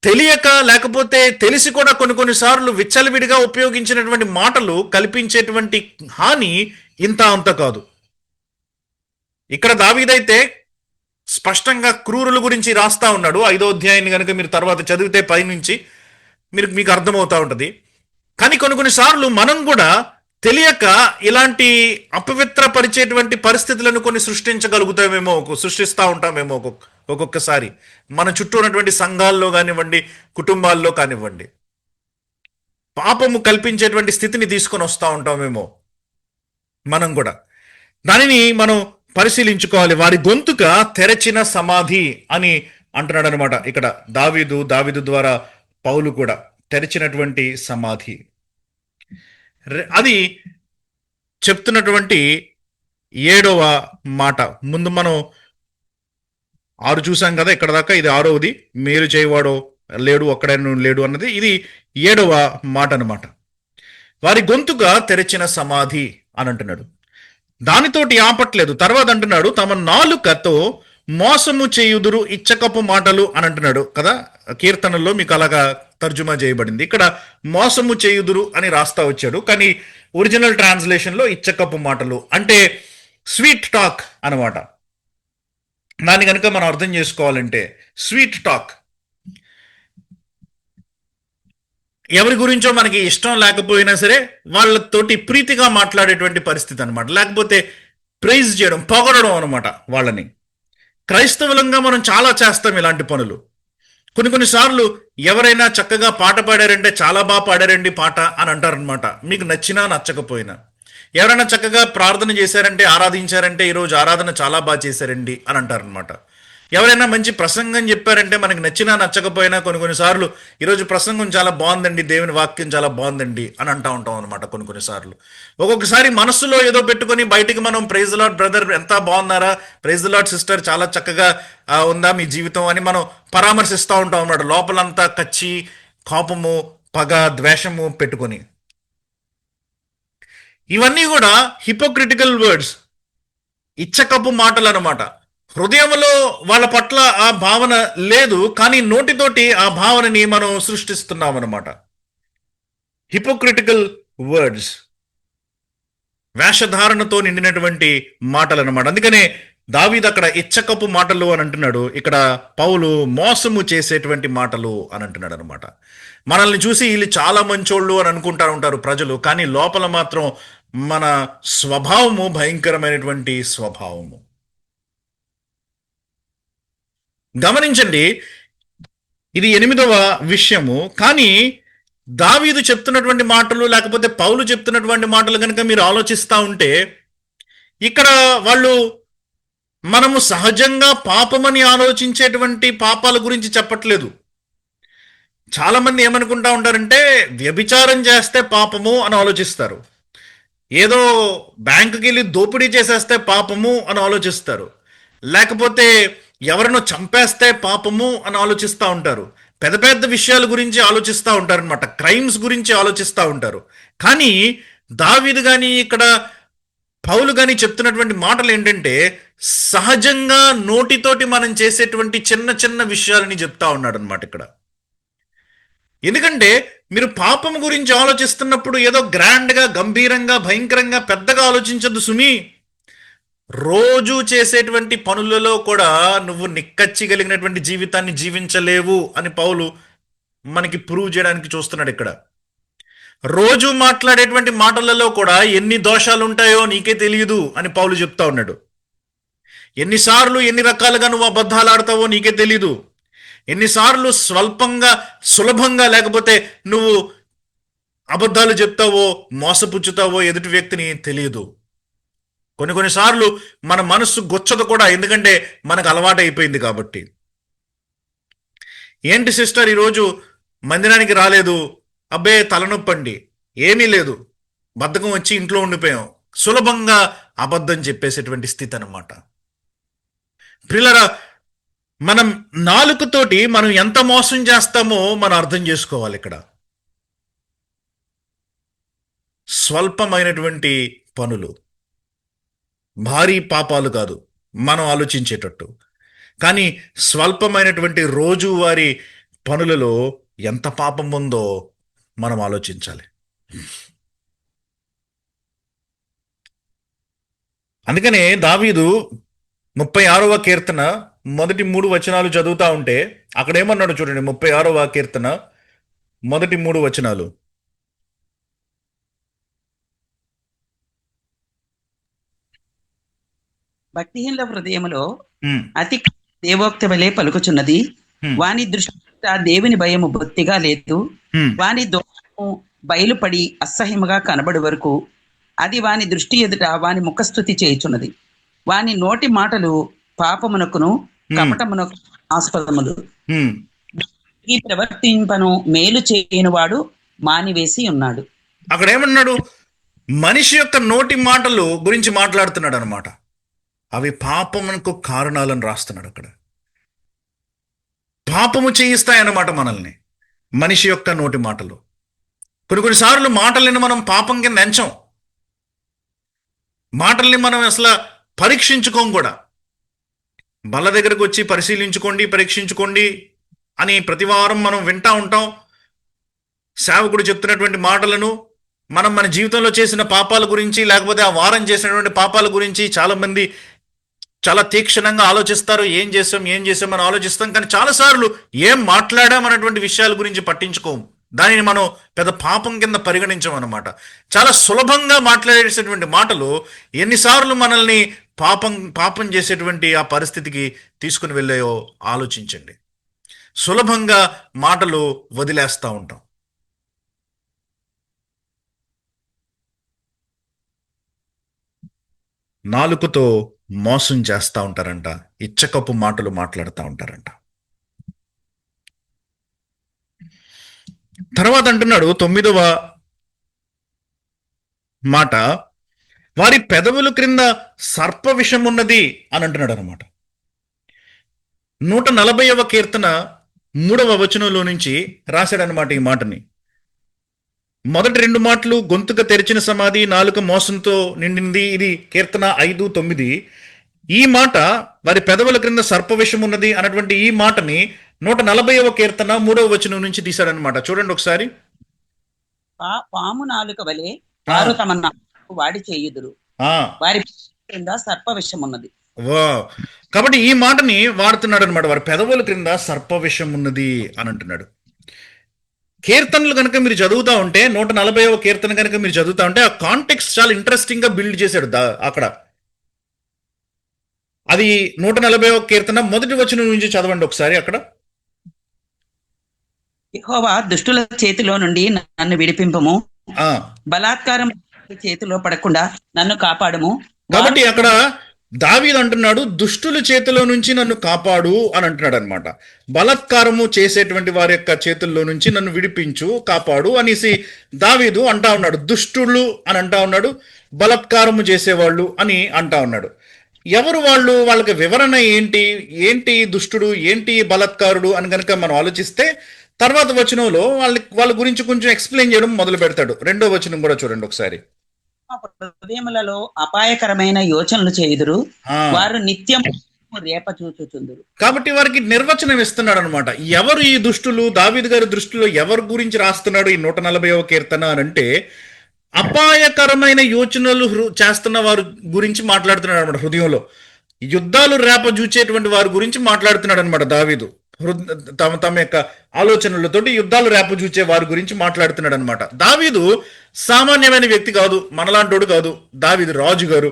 తెలియక, లేకపోతే తెలిసి కూడా కొన్నిసార్లు విచ్చలవిడిగా ఉపయోగించినటువంటి మాటలు కల్పించేటువంటి హాని ఇంత అంత కాదు. ఇక్కడ దావీదైతే స్పష్టంగా క్రూరుల గురించి రాస్తా ఉన్నాడు. 5వ అధ్యాయాన్ని కనుక మీరు తర్వాత చదివితే పైనుంచి మీకు అర్థమవుతా ఉంటుంది. కానీ కొన్నిసార్లు మనం కూడా తెలియక ఇలాంటి అపవిత్రపరిచేటువంటి పరిస్థితులను సృష్టిస్తూ ఉంటామేమో ఒక్కొక్కసారి మన చుట్టూ ఉన్నటువంటి సంఘాల్లో కానివ్వండి, కుటుంబాల్లో కానివ్వండి. పాపము కల్పించేటువంటి స్థితిని తీసుకొని వస్తూ ఉంటామేమో మనం కూడా. దానిని మనం పరిశీలించుకోవాలి. వారి గొంతుక తెరచిన సమాధి అని అంటున్నాడు అనమాట ఇక్కడ దావీదు ద్వారా పౌలు కూడా తెరచినటువంటి సమాధి. అది చెప్తున్నటువంటి 7వ మాట. ముందు మనం 6 చూసాం కదా, ఇక్కడ దాకా. ఇది 6వది. మేలు చేయవాడో లేడు, ఒక్కడైనా లేడు అన్నది. ఇది 7వ మాట అనమాట. వారి గొంతుగా తెరచిన సమాధి అని అంటున్నాడు. దానితోటి ఆపట్లేదు. తర్వాత అంటున్నాడు తమ నాలుకతో మోసము చేయుదురు ఇచ్చకపు మాటలు అని అంటున్నాడు కదా. కీర్తనల్లో మీకు అలాగా తర్జుమా చేయబడింది. ఇక్కడ మోసము చేయుదురు అని రాస్తా వచ్చాడు. కానీ ఒరిజినల్ ట్రాన్స్లేషన్లో ఇచ్చకపు మాటలు అంటే స్వీట్ టాక్ అనమాట. దాన్ని కనుక మనం అర్థం చేసుకోవాలంటే స్వీట్ టాక్, ఎవరి గురించో మనకి ఇష్టం లేకపోయినా సరే వాళ్ళతోటి ప్రీతిగా మాట్లాడేటువంటి పరిస్థితి అనమాట, లేకపోతే ప్రైజ్ చేయడం, పొగడడం అనమాట వాళ్ళని. క్రైస్తవులంగా మనం చాలా చేస్తాం ఇలాంటి పనులు. కొన్నిసార్లు ఎవరైనా చక్కగా పాట పాడారంటే చాలా బాగా పాడారండి పాట అని అంటారనమాట, మీకు నచ్చినా నచ్చకపోయినా. ఎవరైనా చక్కగా ప్రార్థన చేశారంటే, ఆరాధించారంటే ఈరోజు ఆరాధన చాలా బాగా చేశారండి అని అంటారనమాట. ఎవరైనా మంచి ప్రసంగం చెప్పారంటే మనకి నచ్చినా నచ్చకపోయినా కొన్నిసార్లు ఈరోజు ప్రసంగం చాలా బాగుందండి, దేవుని వాక్యం చాలా బాగుందండి అని అంటూ ఉంటాం అనమాట. కొన్నిసార్లు ఒక్కొక్కసారి మనస్సులో ఏదో పెట్టుకొని బయటికి మనం ప్రైజ్ లార్డ్ బ్రదర్ ఎంత బాగున్నారా, ప్రైజ్ లార్డ్ సిస్టర్ చాలా చక్కగా ఉందా మీ జీవితం అని మనం పరామర్శిస్తూ ఉంటాం అన్నమాట, లోపలంతా కచ్చి కోపము పగ ద్వేషము పెట్టుకొని. ఇవన్నీ కూడా హిపోక్రిటికల్ వర్డ్స్, ఇచ్చకపు మాటలు అనమాట. హృదయంలో వాళ్ళ పట్ల ఆ భావన లేదు, కానీ నోటితోటి ఆ భావనని మనం సృష్టిస్తున్నాం అనమాట. హిపోక్రిటికల్ వర్డ్స్, వేషధారణతో నిండినటువంటి మాటలు అనమాట. అందుకనే దావీదు అక్కడ ఇచ్చకపు మాటలు అని అంటున్నాడు, ఇక్కడ పౌలు మోసము చేసేటువంటి మాటలు అని అంటున్నాడు అనమాట. మనల్ని చూసి వీళ్ళు చాలా మంచోళ్ళు అని అనుకుంటా ఉంటారు ప్రజలు, కానీ లోపల మాత్రం మన స్వభావము భయంకరమైనటువంటి స్వభావము. గమనించండి, ఇది 8వ విషయము. కానీ దావీదు చెప్తున్నటువంటి మాటలు లేకపోతే పౌలు చెప్తున్నటువంటి మాటలు కనుక మీరు ఆలోచిస్తూ ఉంటే, ఇక్కడ వాళ్ళు మనము సహజంగా పాపమని ఆలోచించేటువంటి పాపాల గురించి చెప్పట్లేదు. చాలా మంది ఏమనుకుంటా ఉంటారంటే వ్యభిచారం చేస్తే పాపము అని ఆలోచిస్తారు, ఏదో బ్యాంకుకి వెళ్ళి దోపిడీ చేసేస్తే పాపము అని ఆలోచిస్తారు, లేకపోతే ఎవరినో చంపేస్తే పాపము అని ఆలోచిస్తూ ఉంటారు. పెద్ద పెద్ద విషయాల గురించి ఆలోచిస్తూ ఉంటారు అనమాట, క్రైమ్స్ గురించి ఆలోచిస్తూ ఉంటారు. కానీ దావీదు కానీ ఇక్కడ పౌలు కానీ చెప్తున్నటువంటి మాటలు ఏంటంటే సహజంగా నోటితోటి మనం చేసేటువంటి చిన్న చిన్న విషయాలని చెప్తా ఉన్నాడు అనమాట ఇక్కడ. ఎందుకంటే మీరు పాపం గురించి ఆలోచిస్తున్నప్పుడు ఏదో గ్రాండ్గా గంభీరంగా భయంకరంగా పెద్దగా ఆలోచించద్దు సుమి. రోజు చేసేటువంటి పనులలో కూడా నువ్వు నిక్కచ్చి కలిగినటువంటి జీవితాన్ని జీవించలేవు అని పౌలు మనకి ప్రూవ్ చేయడానికి చూస్తున్నాడు ఇక్కడ. రోజు మాట్లాడేటువంటి మాటలలో కూడా ఎన్ని దోషాలు ఉంటాయో నీకే తెలియదు అని పౌలు చెప్తా ఉన్నాడు. ఎన్నిసార్లు ఎన్ని రకాలుగా నువ్వు అబద్ధాలు ఆడతావో నీకే తెలీదు. ఎన్నిసార్లు స్వల్పంగా సులభంగా లేకపోతే నువ్వు అబద్ధాలు చెప్తావో మోసపుచ్చుతావో ఎదుటి వ్యక్తిని తెలియదు. కొన్నిసార్లు మన మనస్సు గొచ్చదు కూడా, ఎందుకంటే మనకు అలవాటు అయిపోయింది కాబట్టి. ఏంటి సిస్టర్ ఈరోజు మందిరానికి రాలేదు, అబ్బే తలనొప్పండి, ఏమీ లేదు, బద్ధకం వచ్చి ఇంట్లో ఉండిపోయాం, సులభంగా అబద్ధం చెప్పేసేటువంటి స్థితి అన్నమాట. ప్రియులారా, మనం నాలుకతోటి మనం ఎంత మోసం చేస్తామో మనం అర్థం చేసుకోవాలి. ఇక్కడ స్వల్పమైనటువంటి పనులు, భారీ పాపాలు కాదు మనం ఆలోచించేటట్టు, కానీ స్వల్పమైనటువంటి రోజువారీ పనులలో ఎంత పాపం ఉందో మనం ఆలోచించాలి. అందుకనే దావీదు 36వ కీర్తన మొదటి 3 వచనాలు చదువుతా ఉంటే అక్కడ ఏమన్నాడు చూడండి. 36వ కీర్తన మొదటి 3 వచనాలు. భక్తిహీనుల హృదయములో అతి దేవోక్తి వలె పలుకుచున్నది, వాని దృష్టి దేవుని భయము బొత్తిగా లేదు. వాని దోషము బయలుపడి అసహ్యముగా కనబడు వరకు అది వాని దృష్టి ఎదుట వాని ముఖస్థుతి చేయుచున్నది. వాని నోటి మాటలు పాపమునకును కపటమునకు ఆస్పదములు. ఈ ప్రవర్తింపను మేలు చేయనివాడు మానివేసి ఉన్నాడు. అక్కడ ఏమన్నాడు? మనిషి యొక్క నోటి మాటలు గురించి మాట్లాడుతున్నాడు అనమాట. అవి పాపమునకు కారణాలను రాస్తున్నాడు అక్కడ. పాపము చేయిస్తాయన్నమాట మనల్ని మనిషి యొక్క నోటి మాటలు. కొన్నిసార్లు మాటల్ని మనం పాపం కింద ఎంచం, మాటల్ని మనం అసలు పరీక్షించుకోం కూడా. బల్ల దగ్గరకు వచ్చి పరిశీలించుకోండి, పరీక్షించుకోండి అని ప్రతి వారం మనం వింటా ఉంటాం. సేవకుడు చెప్తున్నటువంటి మాటలను మనం మన జీవితంలో చేసిన పాపాల గురించి, లేకపోతే ఆ వారం చేసినటువంటి పాపాల గురించి చాలామంది చాలా తీక్షణంగా ఆలోచిస్తారు. ఏం చేసాం అని ఆలోచిస్తాం. కానీ చాలాసార్లు ఏం మాట్లాడాం అన్నటువంటి విషయాల గురించి పట్టించుకోము. దానిని మనం పెద్ద పాపం కింద పరిగణించం అన్నమాట. చాలా సులభంగా మాట్లాడేసేటువంటి మాటలు ఎన్నిసార్లు మనల్ని పాపం చేసేటువంటి ఆ పరిస్థితికి తీసుకుని వెళ్ళాయో ఆలోచించండి. సులభంగా మాటలు వదిలేస్తూ ఉంటాం. నాలుకతో మోసం చేస్తూ ఉంటారంట. ఇచ్చకప్పు మాటలు మాట్లాడుతూ ఉంటారంట. తర్వాత అంటున్నాడు 9వ మాట, వారి పెదవుల క్రింద సర్ప విషం ఉన్నది అని అంటున్నాడు అనమాట. 140వ కీర్తన 3వ వచనంలో నుంచి రాశాడనమాట ఈ మాటని. మొదటి 2 మాటలు గొంతుక తెరిచిన సమాధి, నాలుక మోసంతో నిండింది. ఇది కీర్తన 5:9. ఈ మాట వారి పెదవుల క్రింద సర్ప విషం ఉన్నది అన్నటువంటి ఈ మాటని 140వ కీర్తన 3వ వచనం నుంచి తీశాడనమాట. చూడండి ఒకసారి. పాము నాలుక వలె వారు తమ నాలుకను వాడి చేయుదురు, వారి క్రింద సర్ప విషం ఉన్నది. కాబట్టి ఈ మాటని వాడుతున్నాడు అనమాట. వారి పెదవుల క్రింద సర్ప విషం ఉన్నది అని అంటున్నాడు. కీర్తనలు కనుక మీరు చదువుతా ఉంటే, 140వ కీర్తన కనుక మీరు చదువుతా ఉంటే, ఆ కాంటెక్స్ట్ చాలా ఇంట్రెస్టింగ్ గా బిల్డ్ చేశాడు అక్కడ. అది 140వ కీర్తన మొదటి వచనం నుంచి చదవండి ఒకసారి. అక్కడ యెహోవా దుష్టుల చేతిలో నుండి నన్ను విడిపింపము, బలాత్కారం చేతిలో పడకుండా నన్ను కాపాడము. కాబట్టి అక్కడ దావీదు అంటున్నాడు, దుష్టుల చేతిలో నుంచి నన్ను కాపాడు అని అంటున్నాడు అనమాట. బలాత్కారము చేసేటువంటి వారి యొక్క చేతుల్లో నుంచి నన్ను విడిపించు, కాపాడు అనేసి దావీదు అంటా ఉన్నాడు. దుష్టులు అని అంటా ఉన్నాడు, బలాత్కారము చేసేవాళ్ళు అని అంటా ఉన్నాడు. ఎవరు వాళ్ళు? వాళ్ళకి వివరణ ఏంటి దుష్టుడు, ఏంటి బలాత్కారుడు అని కనుక మనం ఆలోచిస్తే, తర్వాత వచనంలో వాళ్ళ గురించి కొంచెం ఎక్స్ప్లెయిన్ చేయడం మొదలు పెడతాడు. 2వ వచనం కూడా చూడండి ఒకసారి. హృదయములలో అపాయకరమైన యోచనలు చేయుదురు, వారు నిత్యం రేప చూచుచుందురు. కాబట్టి వారికి నిర్వచనం ఇస్తున్నాడు అనమాట. ఎవరు ఈ దుష్టులు? దావీదు గారి దృష్టిలో ఎవరి గురించి రాస్తున్నాడు ఈ 140వ కీర్తన అని అంటే, అపాయకరమైన యోచనలు చేస్తున్న వారి గురించి మాట్లాడుతున్నాడు అనమాట. హృదయంలో యుద్ధాలు రేప చూచేటువంటి వారి గురించి మాట్లాడుతున్నాడు అనమాట దావీదు. తమ యొక్క ఆలోచనలతోటి యుద్ధాలు రేపు చూచే వారి గురించి మాట్లాడుతున్నాడు అనమాట. దావీదు సామాన్యమైన వ్యక్తి కాదు, మనలాంటోడు కాదు. దావీదు రాజుగారు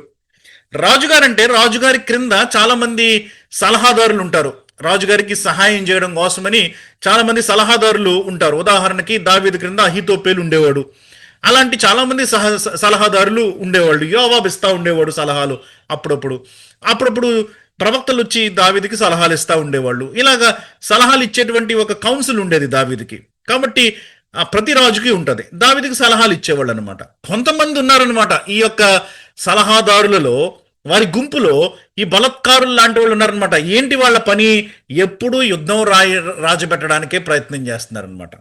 అంటే రాజుగారి క్రింద చాలా మంది సలహాదారులు ఉంటారు. రాజుగారికి సహాయం చేయడం కోసమని చాలా మంది సలహాదారులు ఉంటారు. ఉదాహరణకి దావీదు క్రింద అహీతోపేలు ఉండేవాడు. అలాంటి చాలా మంది సలహాదారులు ఉండేవాళ్ళు. యోవాబు ఇస్తా ఉండేవాడు సలహాలు. అప్పుడప్పుడు ప్రవక్తలు వచ్చి దావీదుకి సలహాలు ఇస్తూ ఉండేవాళ్ళు. ఇలాగా సలహాలు ఇచ్చేటువంటి ఒక కౌన్సిల్ ఉండేది దావీదుకి. కాబట్టి ప్రతి రాజుకి ఉంటుంది. దావీదుకి సలహాలు ఇచ్చేవాళ్ళు అనమాట. కొంతమంది ఉన్నారనమాట ఈ యొక్క సలహాదారులలో, వారి గుంపులో ఈ బలత్కారులు లాంటి వాళ్ళు ఉన్నారనమాట. ఏంటి వాళ్ళ పని? ఎప్పుడూ యుద్ధం రాజపెట్టడానికే ప్రయత్నం చేస్తున్నారనమాట.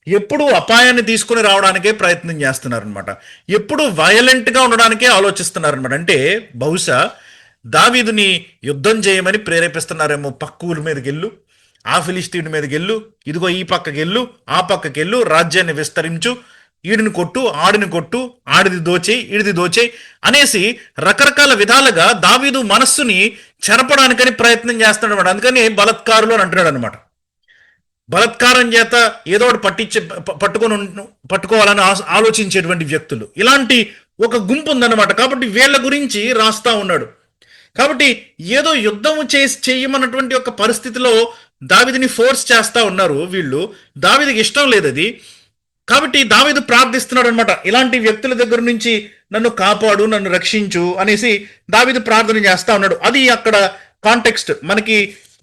ఎప్పుడూ అపాయాన్ని తీసుకుని రావడానికే ప్రయత్నం చేస్తున్నారనమాట. ఎప్పుడూ వైలెంట్గా ఉండడానికే ఆలోచిస్తున్నారనమాట. అంటే బహుశా దావీదుని యుద్ధం చేయమని ప్రేరేపిస్తున్నారేమో. పక్క ఊరి మీదకి వెళ్ళు, ఆ ఫిలిస్తీన్ మీదకి వెళ్ళు, ఇదిగో ఈ పక్కకి వెళ్ళు, ఆ పక్కకి వెళ్ళు, రాజ్యాన్ని విస్తరించు, ఈడిని కొట్టు, ఆడిని కొట్టు, ఆడిది దోచేయి, ఈడిది దోచేయి అనేసి రకరకాల విధాలుగా దావీదు మనస్సుని చెరపడానికని ప్రయత్నం చేస్తున్నాడు అనమాట. అందుకని బలత్కారులు అని అంటున్నాడు అనమాట. బలత్కారం చేత ఏదో ఒకటి పట్టుకోవాలని ఆలోచించేటువంటి వ్యక్తులు, ఇలాంటి ఒక గుంపు ఉందన్నమాట. కాబట్టి వీళ్ళ గురించి రాస్తా ఉన్నాడు. కాబట్టి ఏదో యుద్ధము చేయమన్నటువంటి ఒక పరిస్థితిలో దావీదుని ఫోర్స్ చేస్తా ఉన్నారు వీళ్ళు. దావీదుకి ఇష్టం లేదు అది. కాబట్టి దావీదు ప్రార్థిస్తున్నాడు అనమాట, ఇలాంటి వ్యక్తుల దగ్గర నుంచి నన్ను కాపాడు, నన్ను రక్షించు అనేసి దావీదు ప్రార్థన చేస్తా ఉన్నాడు. అది అక్కడ కాంటెక్స్ట్. మనకి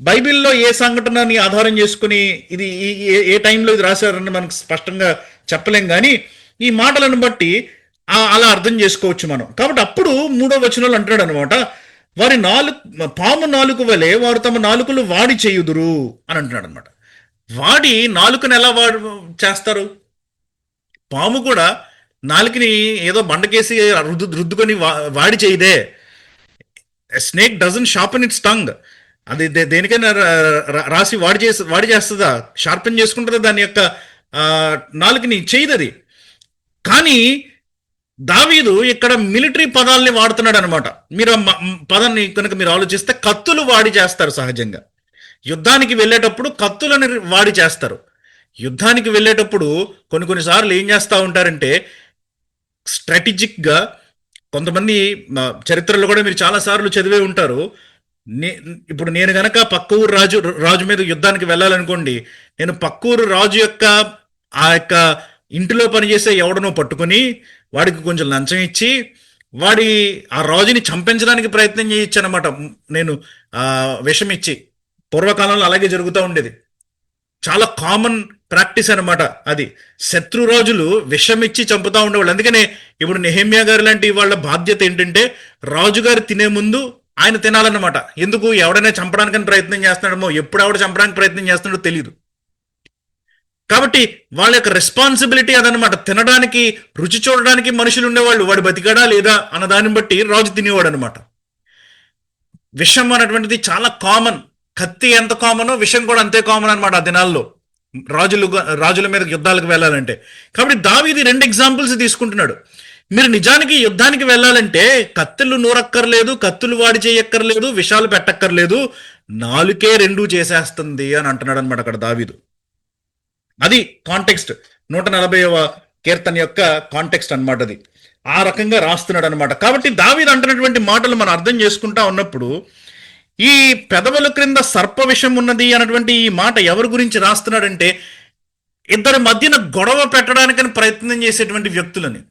బైబిల్లో ఏ సంఘటనని ఆధారం చేసుకుని ఇది ఏ టైంలో ఇది రాశారని మనకు స్పష్టంగా చెప్పలేం, కానీ ఈ మాటలను బట్టి అలా అర్థం చేసుకోవచ్చు మనం. కాబట్టి అప్పుడు 3వ వచనంలో అంటున్నాడు అనమాట, వారి పాము నాలుక వలె వారు తమ నాలుకలు వాడి చేయుదురు అని అంటున్నాడు అనమాట. వాడి నాలుకను ఎలా చేస్తారు? పాము కూడా నాలుకని ఏదో బండకేసి రుద్దుకొని వాడి చేయదే. Snake doesn't sharpen its tongue. అది దేనికైనా రాసి వాడి చేస్తుందా? షార్పెన్ చేసుకుంటుందా దాని యొక్క నాలుకని? చేయదు అది. కానీ దావీదు ఇక్కడ మిలిటరీ పదాల్ని వాడుతున్నాడు అనమాట. మీరు పదాన్ని కనుక మీరు ఆలోచిస్తే కత్తులు వాడి చేస్తారు సహజంగా. యుద్ధానికి వెళ్ళేటప్పుడు కత్తులను వాడి చేస్తారు. యుద్ధానికి వెళ్ళేటప్పుడు కొన్నిసార్లు ఏం చేస్తూ ఉంటారంటే స్ట్రాటజిక్గా కొంతమంది చరిత్రలో కూడా మీరు చాలాసార్లు చదివే ఉంటారు. ఇప్పుడు నేను గనక పక్క ఊరు రాజు మీద యుద్ధానికి వెళ్ళాలనుకోండి, నేను పక్క ఊరు రాజు యొక్క ఆ యొక్క ఇంటిలో పనిచేసే ఎవడనో పట్టుకుని వాడికి కొంచెం లంచం ఇచ్చి వాడి ఆ రాజుని చంపించడానికి ప్రయత్నం చేయొచ్చు అనమాట. నేను విషం ఇచ్చి, పూర్వకాలంలో అలాగే జరుగుతూ ఉండేది. చాలా కామన్ ప్రాక్టీస్ అనమాట అది. శత్రురాజులు విషమిచ్చి చంపుతూ ఉండేవాళ్ళు. అందుకనే ఇప్పుడు నెహెమ్యా గారు లాంటి వాళ్ళ బాధ్యత ఏంటంటే రాజుగారు తినే ముందు ఆయన తినాలన్నమాట. ఎందుకు? ఎవడైనా చంపడానికని ప్రయత్నం చేస్తున్నాడమో, ఎప్పుడు ఎవడ చంపడానికి ప్రయత్నం చేస్తున్నాడో తెలియదు. కాబట్టి వాళ్ళ యొక్క రెస్పాన్సిబిలిటీ అదనమాట. తినడానికి, రుచి చూడడానికి మనుషులు ఉండేవాళ్ళు. వాడు బతికాడా లేదా అన్న దాన్ని బట్టి రాజు తినేవాడు అనమాట. విషం అనేటువంటిది చాలా కామన్. కత్తి ఎంత కామనో విషం కూడా అంతే కామన్ అనమాట ఆ దినాల్లో రాజుల మీద యుద్ధాలకు వెళ్ళాలంటే. కాబట్టి దావీదు 2 ఎగ్జాంపుల్స్ తీసుకుంటున్నాడు. మీరు నిజానికి యుద్ధానికి వెళ్ళాలంటే కత్తులు నూరక్కర్లేదు, కత్తులు వాడి చేయక్కర్లేదు, విషాలు పెట్టక్కర్లేదు, నాలుకే 2 చేసేస్తుంది అని అంటున్నాడు అనమాట అక్కడ దావీదు. అది కాంటెక్స్ట్. 140వ కీర్తన యొక్క కాంటెక్స్ట్ అనమాట అది. ఆ రకంగా రాస్తున్నాడు అనమాట. కాబట్టి దావీదు అంటున్నటువంటి మాటలు మనం అర్థం చేసుకుంటా ఉన్నప్పుడు ఈ పెదవుల క్రింద సర్ప విషం ఉన్నది అన్నటువంటి ఈ మాట ఎవరి గురించి రాస్తున్నాడంటే ఇద్దరి మధ్యన గొడవ పెట్టడానికని ప్రయత్నం చేసేటువంటి వ్యక్తులని.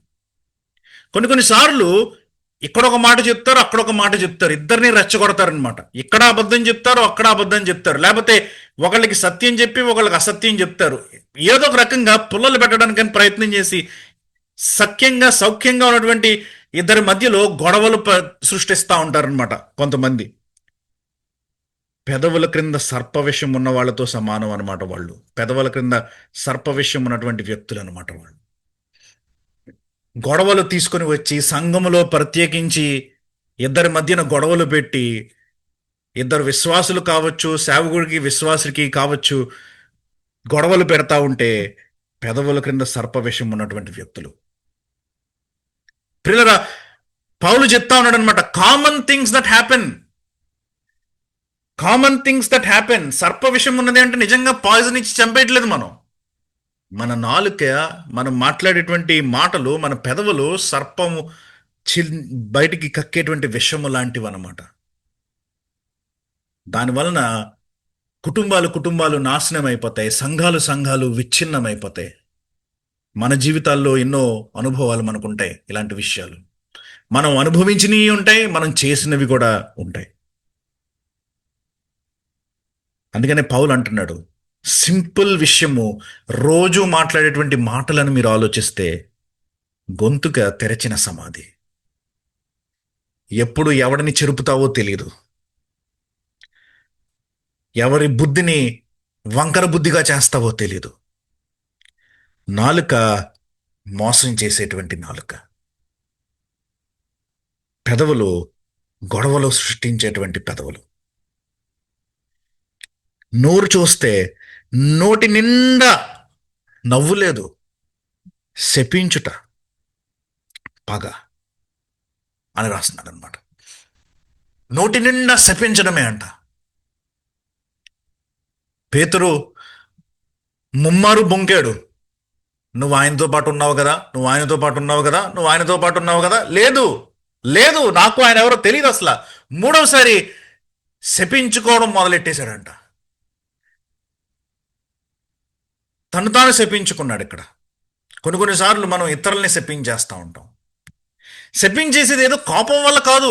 కొన్నిసార్లు ఇక్కడ ఒక మాట చెప్తారు, అక్కడ ఒక మాట చెప్తారు, ఇద్దరిని రెచ్చగొడతారనమాట. ఇక్కడ అబద్ధం చెప్తారు, అక్కడ అబద్ధం చెప్తారు, లేకపోతే ఒకళ్ళకి సత్యం చెప్పి ఒకళ్ళకి అసత్యం చెప్తారు. ఏదో ఒక రకంగా పుల్లలు పెట్టడానికని ప్రయత్నం చేసి సౌఖ్యంగా ఉన్నటువంటి ఇద్దరి మధ్యలో గొడవలు సృష్టిస్తూ ఉంటారనమాట కొంతమంది. పెదవుల క్రింద సర్పవిషం ఉన్న వాళ్ళతో సమానం అనమాట వాళ్ళు. పెదవుల క్రింద సర్పవిషం ఉన్నటువంటి వ్యక్తులు అనమాట వాళ్ళు. గొడవలు తీసుకొని వచ్చి సంఘములో ప్రత్యేకించి ఇద్దరి మధ్యన గొడవలు పెట్టి, ఇద్దరు విశ్వాసులు కావచ్చు, సేవకుడికి విశ్వాసుడికి కావచ్చు, గొడవలు పెడతా ఉంటే పెదవుల క్రింద సర్పవిషం ఉన్నటువంటి వ్యక్తులు. ప్రియులరా, పౌలు చెప్తా ఉన్నాడు అనమాట, కామన్ థింగ్స్ దట్ హ్యాపెన్. సర్ప విషయం ఉన్నది అంటే నిజంగా పాయిజన్ ఇచ్చి చంపేయట్లేదు మనం. మన నాలుక, మనం మాట్లాడేటువంటి మాటలు, మన పెదవులు సర్పము బయటికి కక్కేటువంటి విషము లాంటివి అన్నమాట. దానివలన కుటుంబాలు నాశనం అయిపోతాయి, సంఘాలు విచ్ఛిన్నమైపోతాయి. మన జీవితాల్లో ఎన్నో అనుభవాలు మనకుంటాయి. ఇలాంటి విషయాలు మనం అనుభవించినవి ఉంటాయి, మనం చేసినవి కూడా ఉంటాయి. అందుకనే పౌలు అంటున్నాడు, సింపుల్ విషయము, రోజు మాట్లాడేటువంటి మాటలను మీరు ఆలోచిస్తే గొంతుక తెరచిన సమాధి. ఎప్పుడు ఎవడిని చెరుపుతావో తెలియదు, ఎవరి బుద్ధిని వంకర బుద్ధిగా చేస్తావో తెలియదు. నాలుక మోసం చేసేటువంటి నాలుక. పెదవులు గొడవలు సృష్టించేటువంటి పెదవులు. నోరు చూస్తే నోటి నిండా నవ్వు లేదు, శపించుట, పగ అని రాస్తున్నాడు అనమాట. నోటి నిండా శపించడమే అంట. పేతురు ముమ్మారు బొంకాడు, నువ్వు ఆయనతో పాటు ఉన్నావు కదా. లేదు, నాకు ఆయన ఎవరో తెలియదు అసలు. 3వసారి శపించుకోవడం మొదలెట్టేశాడంట. తను తాను శపించుకున్నాడు. ఇక్కడ కొన్నిసార్లు మనం ఇతరుల్ని శపించేస్తూ ఉంటాం. శపించేసేది ఏదో కోపం వల్ల కాదు.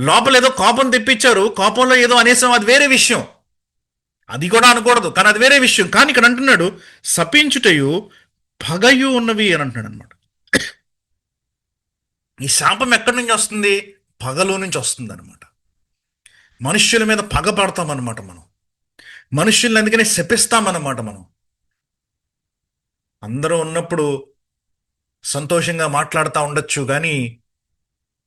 లోపల ఏదో కోపం తెప్పించారు, కోపంలో ఏదో అనేసాం, అది వేరే విషయం. అది కూడా అనకూడదు, కానీ అది వేరే విషయం. కానీ ఇక్కడ అంటున్నాడు, శపించుటయు పగయు ఉన్నవి అని అంటున్నాడు అనమాట. ఈ శాపం ఎక్కడి నుంచి వస్తుంది? పగలో నుంచి వస్తుంది అనమాట. మనుష్యుల మీద పగ పడతామన్నమాట మనం. మనుష్యుల్ని అందుకనే శపిస్తామన్నమాట మనం. అందరూ ఉన్నప్పుడు సంతోషంగా మాట్లాడుతూ ఉండొచ్చు, కానీ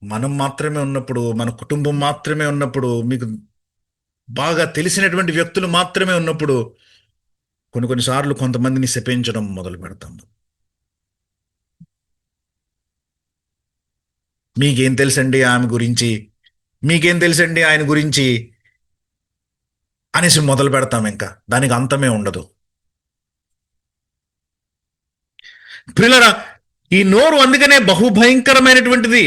మనం మాత్రమే ఉన్నప్పుడు, మన కుటుంబం మాత్రమే ఉన్నప్పుడు, మీకు బాగా తెలిసినటువంటి వ్యక్తులు మాత్రమే ఉన్నప్పుడు కొన్నిసార్లు కొంతమందిని శపించడం మొదలు పెడతాం. మీకేం తెలుసండి ఆమె గురించి, మీకేం తెలుసండి ఆయన గురించి అనేసి మొదలు పెడతాం. ఇంకా దానికి అంతమే ఉండదు. ప్రియులరా, ఈ నోరు అందుకనే బహుభయంకరమైనటువంటిది.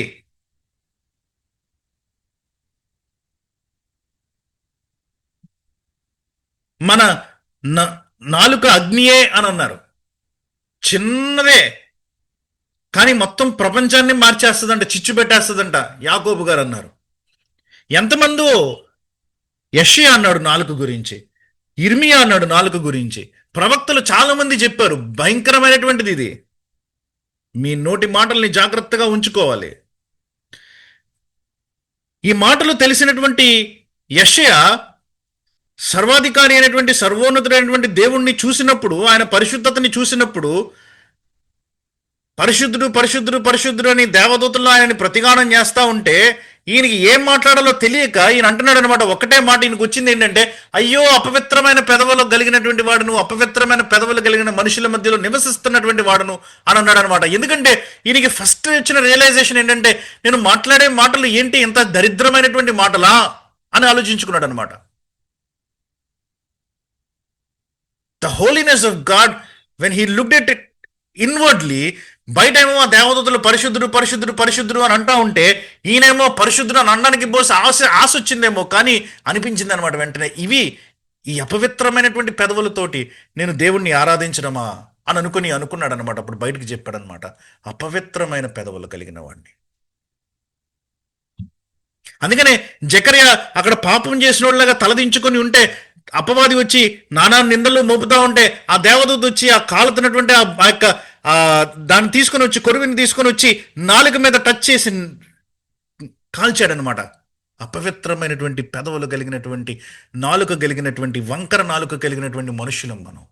మన నాలుక అగ్నియే అని అన్నారు. చిన్నదే కానీ మొత్తం ప్రపంచాన్ని మార్చేస్తుందంట, చిచ్చు పెట్టేస్తుందంట యాకోబు గారు అన్నారు. ఎంతమందో యెషయా అన్నాడు నాలుక గురించి, ఇర్మియా అన్నాడు నాలుక గురించి, ప్రవక్తలు చాలా మంది చెప్పారు భయంకరమైనటువంటిది ఇది. మీ నోటి మాటల్ని జాగ్రత్తగా ఉంచుకోవాలి. ఈ మాటలు తెలిసినటువంటి యెషయా సర్వాధికారి అయినటువంటి సర్వోన్నతుడైనటువంటి దేవుణ్ణి చూసినప్పుడు, ఆయన పరిశుద్ధతని చూసినప్పుడు, పరిశుద్ధుడు పరిశుద్ధుడు పరిశుద్ధుడు అని దేవదూతల్లో ఆయనని ప్రతిగానం చేస్తా ఉంటే ఈయనకి ఏం మాట్లాడాలో తెలియక ఈయన అంటున్నాడు అనమాట. ఒకటే మాట ఈయనకు వచ్చింది ఏంటంటే, అయ్యో అపవిత్రమైన పెదవులు కలిగినటువంటి వాడును, అపవిత్రమైన పెదవులు కలిగిన మనుషుల మధ్యలో నివసిస్తున్నటువంటి వాడును అని అన్నాడు అనమాట. ఎందుకంటే ఈయనకి ఫస్ట్ వచ్చిన రియలైజేషన్ ఏంటంటే, నేను మాట్లాడే మాటలు ఏంటి ఇంత దరిద్రమైనటువంటి మాటలా అని ఆలోచించుకున్నాడు అనమాట. The holiness of God when he looked at it inwardly, బయటేమో ఆ దేవదూతలు పరిశుద్ధుడు పరిశుద్ధుడు పరిశుద్ధుడు అని అంటా ఉంటే ఈయనేమో పరిశుద్ధుడు అని అనడానికి బోసి ఆశ వచ్చిందేమో, కానీ అనిపించింది అనమాట వెంటనే, ఇవి ఈ అపవిత్రమైనటువంటి పెదవులతోటి నేను దేవుణ్ణి ఆరాధించడమా అని అనుకున్నాడు అనమాట. అప్పుడు బయటకు చెప్పాడనమాట, అపవిత్రమైన పెదవులు కలిగిన వాడిని. అందుకనే జకర్యా అక్కడ పాపం చేసిన వాళ్ళగా తలదించుకొని ఉంటే అపవాది వచ్చి నానా నిందలు మోపుతా ఉంటే ఆ దేవదూత వచ్చి ఆ కాలుతున్నటువంటి ఆ యొక్క దాన్ని తీసుకొని వచ్చి, కొరువిని తీసుకొని వచ్చి నాలుక మీద టచ్ చేసి కాల్చాడనమాట. అపవిత్రమైనటువంటి పెదవులు కలిగినటువంటి, నాలుక కలిగినటువంటి, వంకర నాలుక కలిగినటువంటి మనుషులం మనం.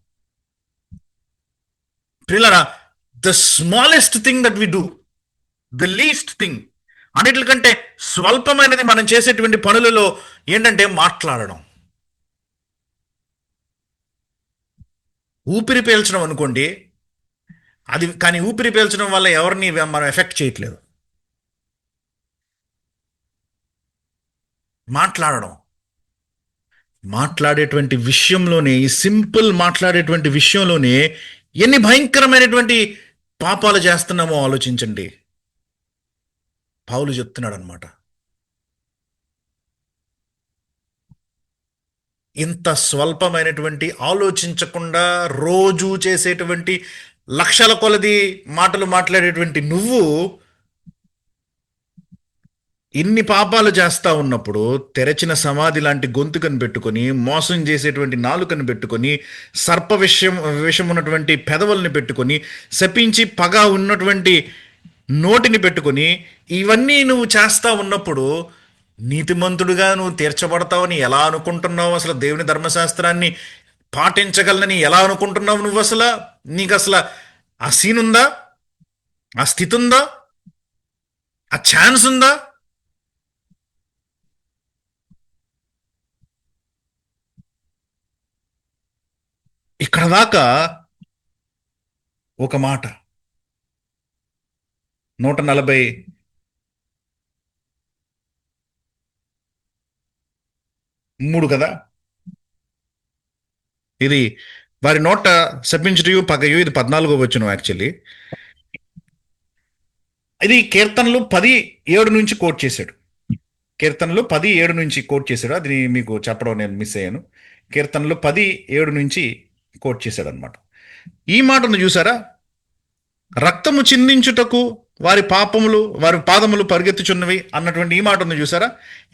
ప్రియులారా, the smallest thing that we do, the least thing, అన్నిటికంటే స్వల్పమైనది మనం చేసేటువంటి పనులలో ఏంటంటే మాట్లాడడం. ఊపిరి పీల్చడం అనుకోండి, అది కానీ ఊపిరి పీల్చడం వల్ల ఎవరిని మనం ఎఫెక్ట్ చేయట్లేదు. మాట్లాడేటువంటి విషయంలోనే, ఈ సింపుల్ మాట్లాడేటువంటి విషయంలోనే ఎన్ని భయంకరమైనటువంటి పాపాలు చేస్తున్నామో ఆలోచించండి. పౌలు చెప్తున్నాడు అనమాట, ఇంత స్వల్పమైనటువంటి ఆలోచించకుండా రోజు చేసేటువంటి లక్షల కొలది మాటలు మాట్లాడేటువంటి నువ్వు ఇన్ని పాపాలు చేస్తా ఉన్నప్పుడు తెరచిన సమాధి లాంటి గొంతుకను పెట్టుకొని, మోసం చేసేటువంటి నాలుకను పెట్టుకొని, సర్ప విషం ఉన్నటువంటి పెదవుల్ని పెట్టుకొని, శపించి పగ ఉన్నటువంటి నోటిని పెట్టుకొని, ఇవన్నీ నువ్వు చేస్తా ఉన్నప్పుడు నీతిమంతుడుగా నువ్వు తీర్చబడతావని ఎలా అనుకుంటున్నావు? అసలు దేవుని ధర్మశాస్త్రాన్ని పాటించగలనని ఎలా అనుకుంటున్నావు నువ్వు? అసలు నీకు అసలు ఆ సీన్ ఉందా? ఆ స్థితి ఉందా? ఆ ఛాన్స్ ఉందా? ఇక్కడ దాకా ఒక మాట 143 కదా, ఇది వారి నోట శపించుటయు పగయు, ఇది 14వ వచనం. యాక్చువల్లీ ఇది కీర్తనలు 10:7 నుంచి కోట్ చేశాడు. కీర్తనలు 10:7 నుంచి కోట్ చేశాడు. అది మీకు చెప్పడం నేను మిస్ అయ్యాను. కీర్తనలు 10:7 నుంచి కోట్ చేశాడు అనమాట. ఈ మాటను చూసారా, రక్తము చిందించుటకు వారి పాదములు పరిగెత్తుచున్నవి అన్నటువంటి ఈ మాటను చూసారా,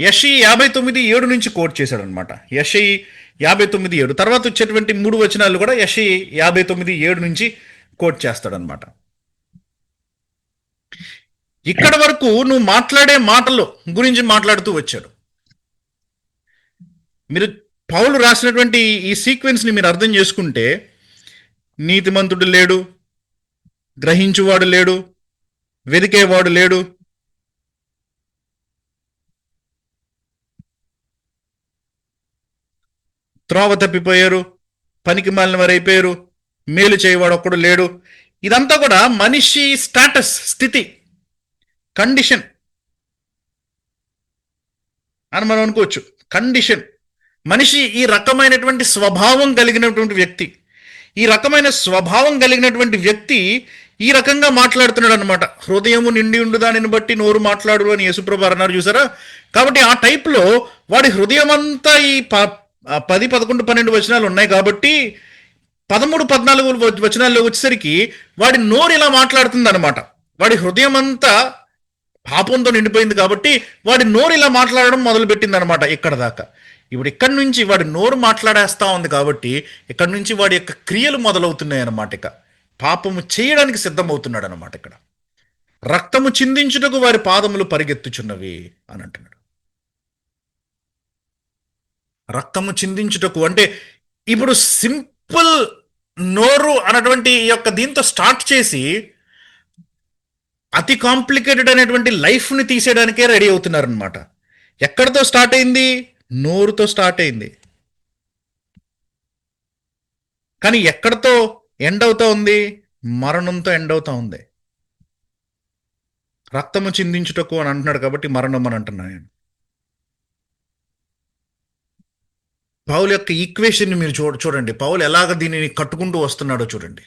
యెషయా 59:7 నుంచి కోట్ చేశాడు అనమాట. యెషయా 59:7 తర్వాత వచ్చేటువంటి 3 వచనాలు కూడా యెషయా 59:7 నుంచి కోట్ చేస్తాడనమాట. ఇక్కడ వరకు నువ్వు మాట్లాడే మాటలు గురించి మాట్లాడుతూ వచ్చాడు. మీరు పౌలు రాసినటువంటి ఈ సీక్వెన్స్ని మీరు అర్థం చేసుకుంటే, నీతిమంతుడు లేడు, గ్రహించువాడు లేడు, వెదికేవాడు లేడు, త్రోవ తప్పిపోయారు, పనికి మాలిన వారు అయిపోయారు, మేలు చేయవాడు ఒక్కడు లేడు. ఇదంతా కూడా మనిషి స్టాటస్, స్థితి, కండిషన్. అని మనం అనుకోవచ్చు. కండిషన్. మనిషి ఈ రకమైనటువంటి స్వభావం కలిగినటువంటి వ్యక్తి, ఈ రకమైన స్వభావం కలిగినటువంటి వ్యక్తి ఈ రకంగా మాట్లాడుతున్నాడు అనమాట. హృదయము నిండి ఉండు దానిని బట్టి నోరు మాట్లాడు అని యేసుప్రభు అన్నారు చూసారా. కాబట్టి ఆ టైప్లో వాడి హృదయం అంతా ఈ 10, 11, 12 వచనాలు ఉన్నాయి కాబట్టి 13, 14 వచనాల్లో వచ్చేసరికి వాడి నోరు ఇలా మాట్లాడుతుంది అనమాట. వాడి హృదయం అంతా పాపంతో నిండిపోయింది కాబట్టి వాడి నోరు ఇలా మాట్లాడడం మొదలుపెట్టింది అనమాట ఇక్కడ దాకా. ఇప్పుడు ఇక్కడి నుంచి వాడి నోరు మాట్లాడేస్తా ఉంది కాబట్టి ఇక్కడి నుంచి వాడి యొక్క క్రియలు మొదలవుతున్నాయి అన్నమాట. ఇక పాపము చేయడానికి సిద్ధమవుతున్నాడు అనమాట. ఇక్కడ రక్తము చిందించుటకు వారి పాదములు పరిగెత్తుచున్నవి అని అంటున్నాడు. రక్తము చిందించుటకు అంటే ఇప్పుడు సింపుల్ నోరు అన్నటువంటి ఈ యొక్క దీంతో స్టార్ట్ చేసి అతి కాంప్లికేటెడ్ అనేటువంటి లైఫ్ని తీసేయడానికే రెడీ అవుతున్నారనమాట. ఎక్కడితో స్టార్ట్ అయింది? నోరుతో స్టార్ట్ అయింది. కానీ ఎక్కడితో ఎండ్ అవుతా ఉంది? మరణంతో ఎండ్ అవుతా ఉంది. రక్తము చిందించుటకు అని అంటున్నాడు కాబట్టి మరణం అని అంటున్నాను నేను. పౌలు యొక్క ఈక్వేషన్ని మీరు చూడండి. పౌలు ఎలాగ దీనిని కట్టుకుంటూ వస్తున్నాడో చూడండి.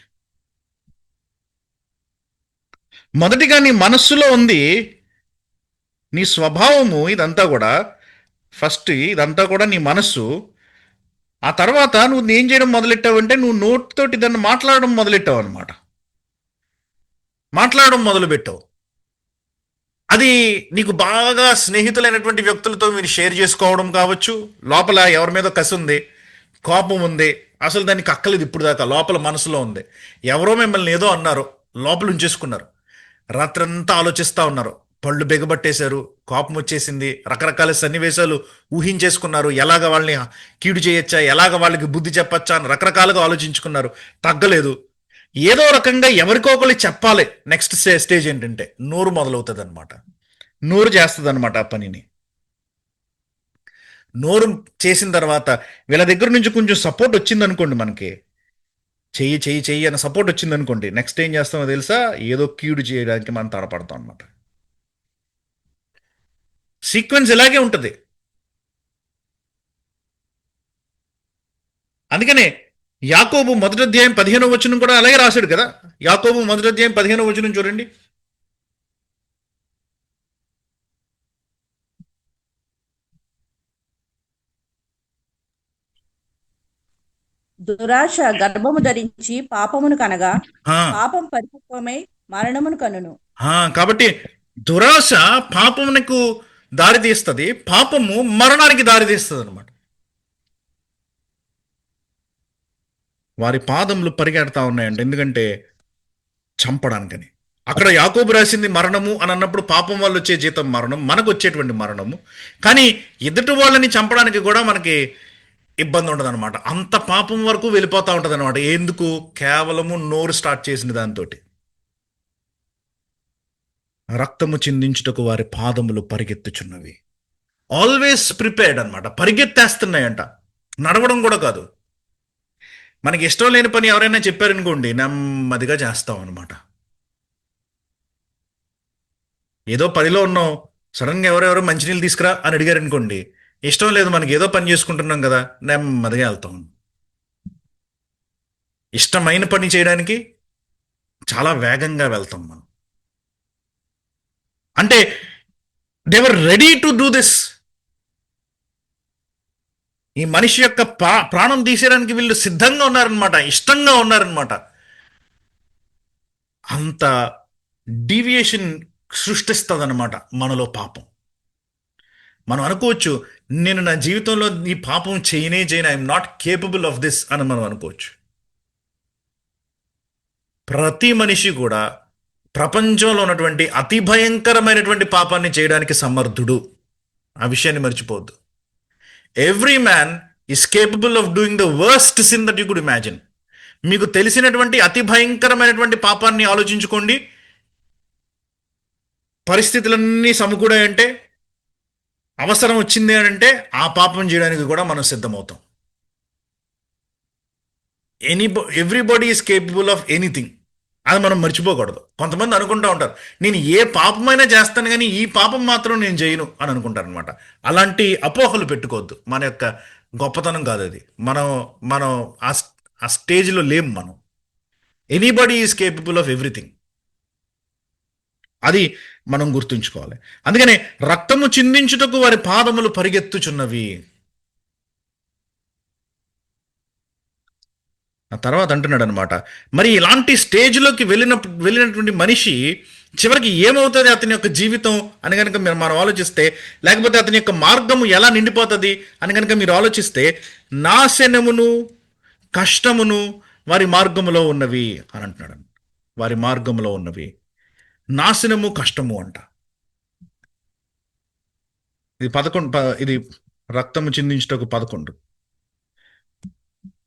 మొదటిగా నీ మనస్సులో ఉంది, నీ స్వభావము, ఇదంతా కూడా ఫస్ట్ ఇదంతా కూడా నీ మనస్సు. ఆ తర్వాత నువ్వు ఏం చేయడం మొదలెట్టావంటే నువ్వు నోటితోటి దాన్ని మాట్లాడడం మొదలెట్టావు అనమాట. మాట్లాడడం మొదలుపెట్టావు. అది నీకు బాగా స్నేహితులైనటువంటి వ్యక్తులతో మీరు షేర్ చేసుకోవడం కావచ్చు. లోపల ఎవరి మీద కసి ఉంది, కోపం ఉంది, అసలు దానికి అక్కలేదు ఇప్పుడు దాకా, లోపల మనసులో ఉంది. ఎవరో మిమ్మల్ని ఏదో అన్నారు, లోపల ఉంచేసుకున్నారు. రాత్రంతా ఆలోచిస్తూ ఉన్నారు, పళ్ళు బిగబట్టేశారు, కోపం వచ్చేసింది, రకరకాల సన్నివేశాలు ఊహించేసుకున్నారు. ఎలాగ వాళ్ళని కీడు చేయొచ్చా, ఎలాగ వాళ్ళకి బుద్ధి చెప్పచ్చా అని రకరకాలుగా ఆలోచించుకున్నారు. తగ్గలేదు. ఏదో రకంగా ఎవరికొకరు చెప్పాలి. నెక్స్ట్ స్టేజ్ ఏంటంటే నోరు మొదలవుతుంది అనమాట. నోరు చేస్తుంది అనమాట ఆ పనిని. నోరు చేసిన తర్వాత వీళ్ళ దగ్గర నుంచి కొంచెం సపోర్ట్ వచ్చింది అనుకోండి, మనకి చెయ్యి చెయ్యి చెయ్యి అన్న సపోర్ట్ వచ్చింది అనుకోండి, నెక్స్ట్ ఏం చేస్తామో తెలుసా? ఏదో కీడు చేయడానికి మనం తడపడతాం అనమాట. సీక్వెన్స్ ఇలాగే ఉంటుంది. అందుకనే యాకోబు 1వ అధ్యాయం 15వ వచనం కూడా అలాగే రాశాడు కదా. యాకోబు 1వ అధ్యాయం 15వ వచనం చూడండి. దురాశ గర్భము ధరించి పాపమును కనగా పాపం పరిపక్వమై మరణమును కనును. కాబట్టి దురాశ పాపమునకు దారి తీస్తుంది, పాపము మరణానికి దారి తీస్తుంది అనమాట. వారి పాదములు పరిగెడతా ఉన్నాయండి, ఎందుకంటే చంపడానికని. అక్కడ యాకోబు రాసింది మరణము అని అన్నప్పుడు పాపం వల్ల వచ్చే జీతం మరణం, మనకు వచ్చేటువంటి మరణము. కానీ ఎదుటి వాళ్ళని చంపడానికి కూడా మనకి ఇబ్బంది ఉండదు అనమాట. అంత పాపం వరకు వెళ్ళిపోతూ ఉంటుంది అనమాట. ఎందుకు? కేవలము నోరు స్టార్ట్ చేసిన దాంతో. రక్తము చిందించుటకు వారి పాదములు పరిగెత్తుచున్నవి. ఆల్వేస్ ప్రిపేర్డ్ అనమాట. పరిగెత్తేస్తున్నాయంట, నడవడం కూడా కాదు. మనకి ఇష్టం లేని పని ఎవరైనా చెప్పారనుకోండి, నెమ్మదిగా చేస్తాం అనమాట. ఏదో పనిలో ఉన్నాం, సడన్గా ఎవరెవరో మంచినీళ్ళు తీసుకురా అని అడిగారు అనుకోండి, ఇష్టం లేదు, మనకి ఏదో పని చేసుకుంటున్నాం కదా, నెమ్మదిగా వెళ్తాం. ఇష్టమైన పని చేయడానికి చాలా వేగంగా వెళ్తాం మనం. అంటే they were ready to do this. ఈ మనిషి యొక్క ప్రాణం తీసేయడానికి వీళ్ళు సిద్ధంగా ఉన్నారనమాట, ఇష్టంగా ఉన్నారనమాట. అంత డీవియేషన్ సృష్టిస్తుంది అనమాట మనలో పాపం. మనం అనుకోవచ్చు, నేను నా జీవితంలో ఈ పాపం చేయనే I'm not capable of this అని మనం అనుకోవచ్చు. ప్రతి మనిషి కూడా ప్రపంచంలో ఉన్నటువంటి అతి భయంకరమైనటువంటి పాపాన్ని చేయడానికి సమర్థుడు. ఆ విషయాన్ని మర్చిపోవద్దు. Every man is capable of doing the worst sin that you could imagine. మీకు తెలిసినటువంటి అతి భయంకరమైనటువంటి పాపాన్ని ఆలోచించుకోండి. పరిస్థితులన్నీ సమకూడాయంటే, అవసరం వచ్చింది అని అంటే ఆ పాపం చేయడానికి కూడా మనం సిద్ధమవుతాం. Everybody is capable of anything. అది మనం మర్చిపోకూడదు. కొంతమంది అనుకుంటూ ఉంటారు, నేను ఏ పాపమైనా చేస్తాను కానీ ఈ పాపం మాత్రం నేను చేయను అని అనుకుంటారు అనమాట. అలాంటి అపోహలు పెట్టుకోవద్దు. మన యొక్క గొప్పతనం కాదు అది. మనం మనం ఆ స్టేజ్లో లేం మనం. Anybody is capable of everything. అది మనం గుర్తుంచుకోవాలి. అందుకనే రక్తము చిందించుటకు వారి పాదములు పరిగెత్తుచున్నవి. ఆ తర్వాత అంటున్నాడు అనమాట, మరి ఇలాంటి స్టేజ్లోకి వెళ్ళినటువంటి మనిషి చివరికి ఏమవుతుంది అతని యొక్క జీవితం అని కనుక మనం ఆలోచిస్తే, లేకపోతే అతని యొక్క మార్గము ఎలా నిండిపోతుంది అని కనుక మీరు ఆలోచిస్తే, నాశనమును కష్టమును వారి మార్గములో ఉన్నవి అని అంటున్నాడు. వారి మార్గములో ఉన్నవి నాశనము కష్టము అంట. ఇది 11, ఇది రక్తము చిందించుటకు 11,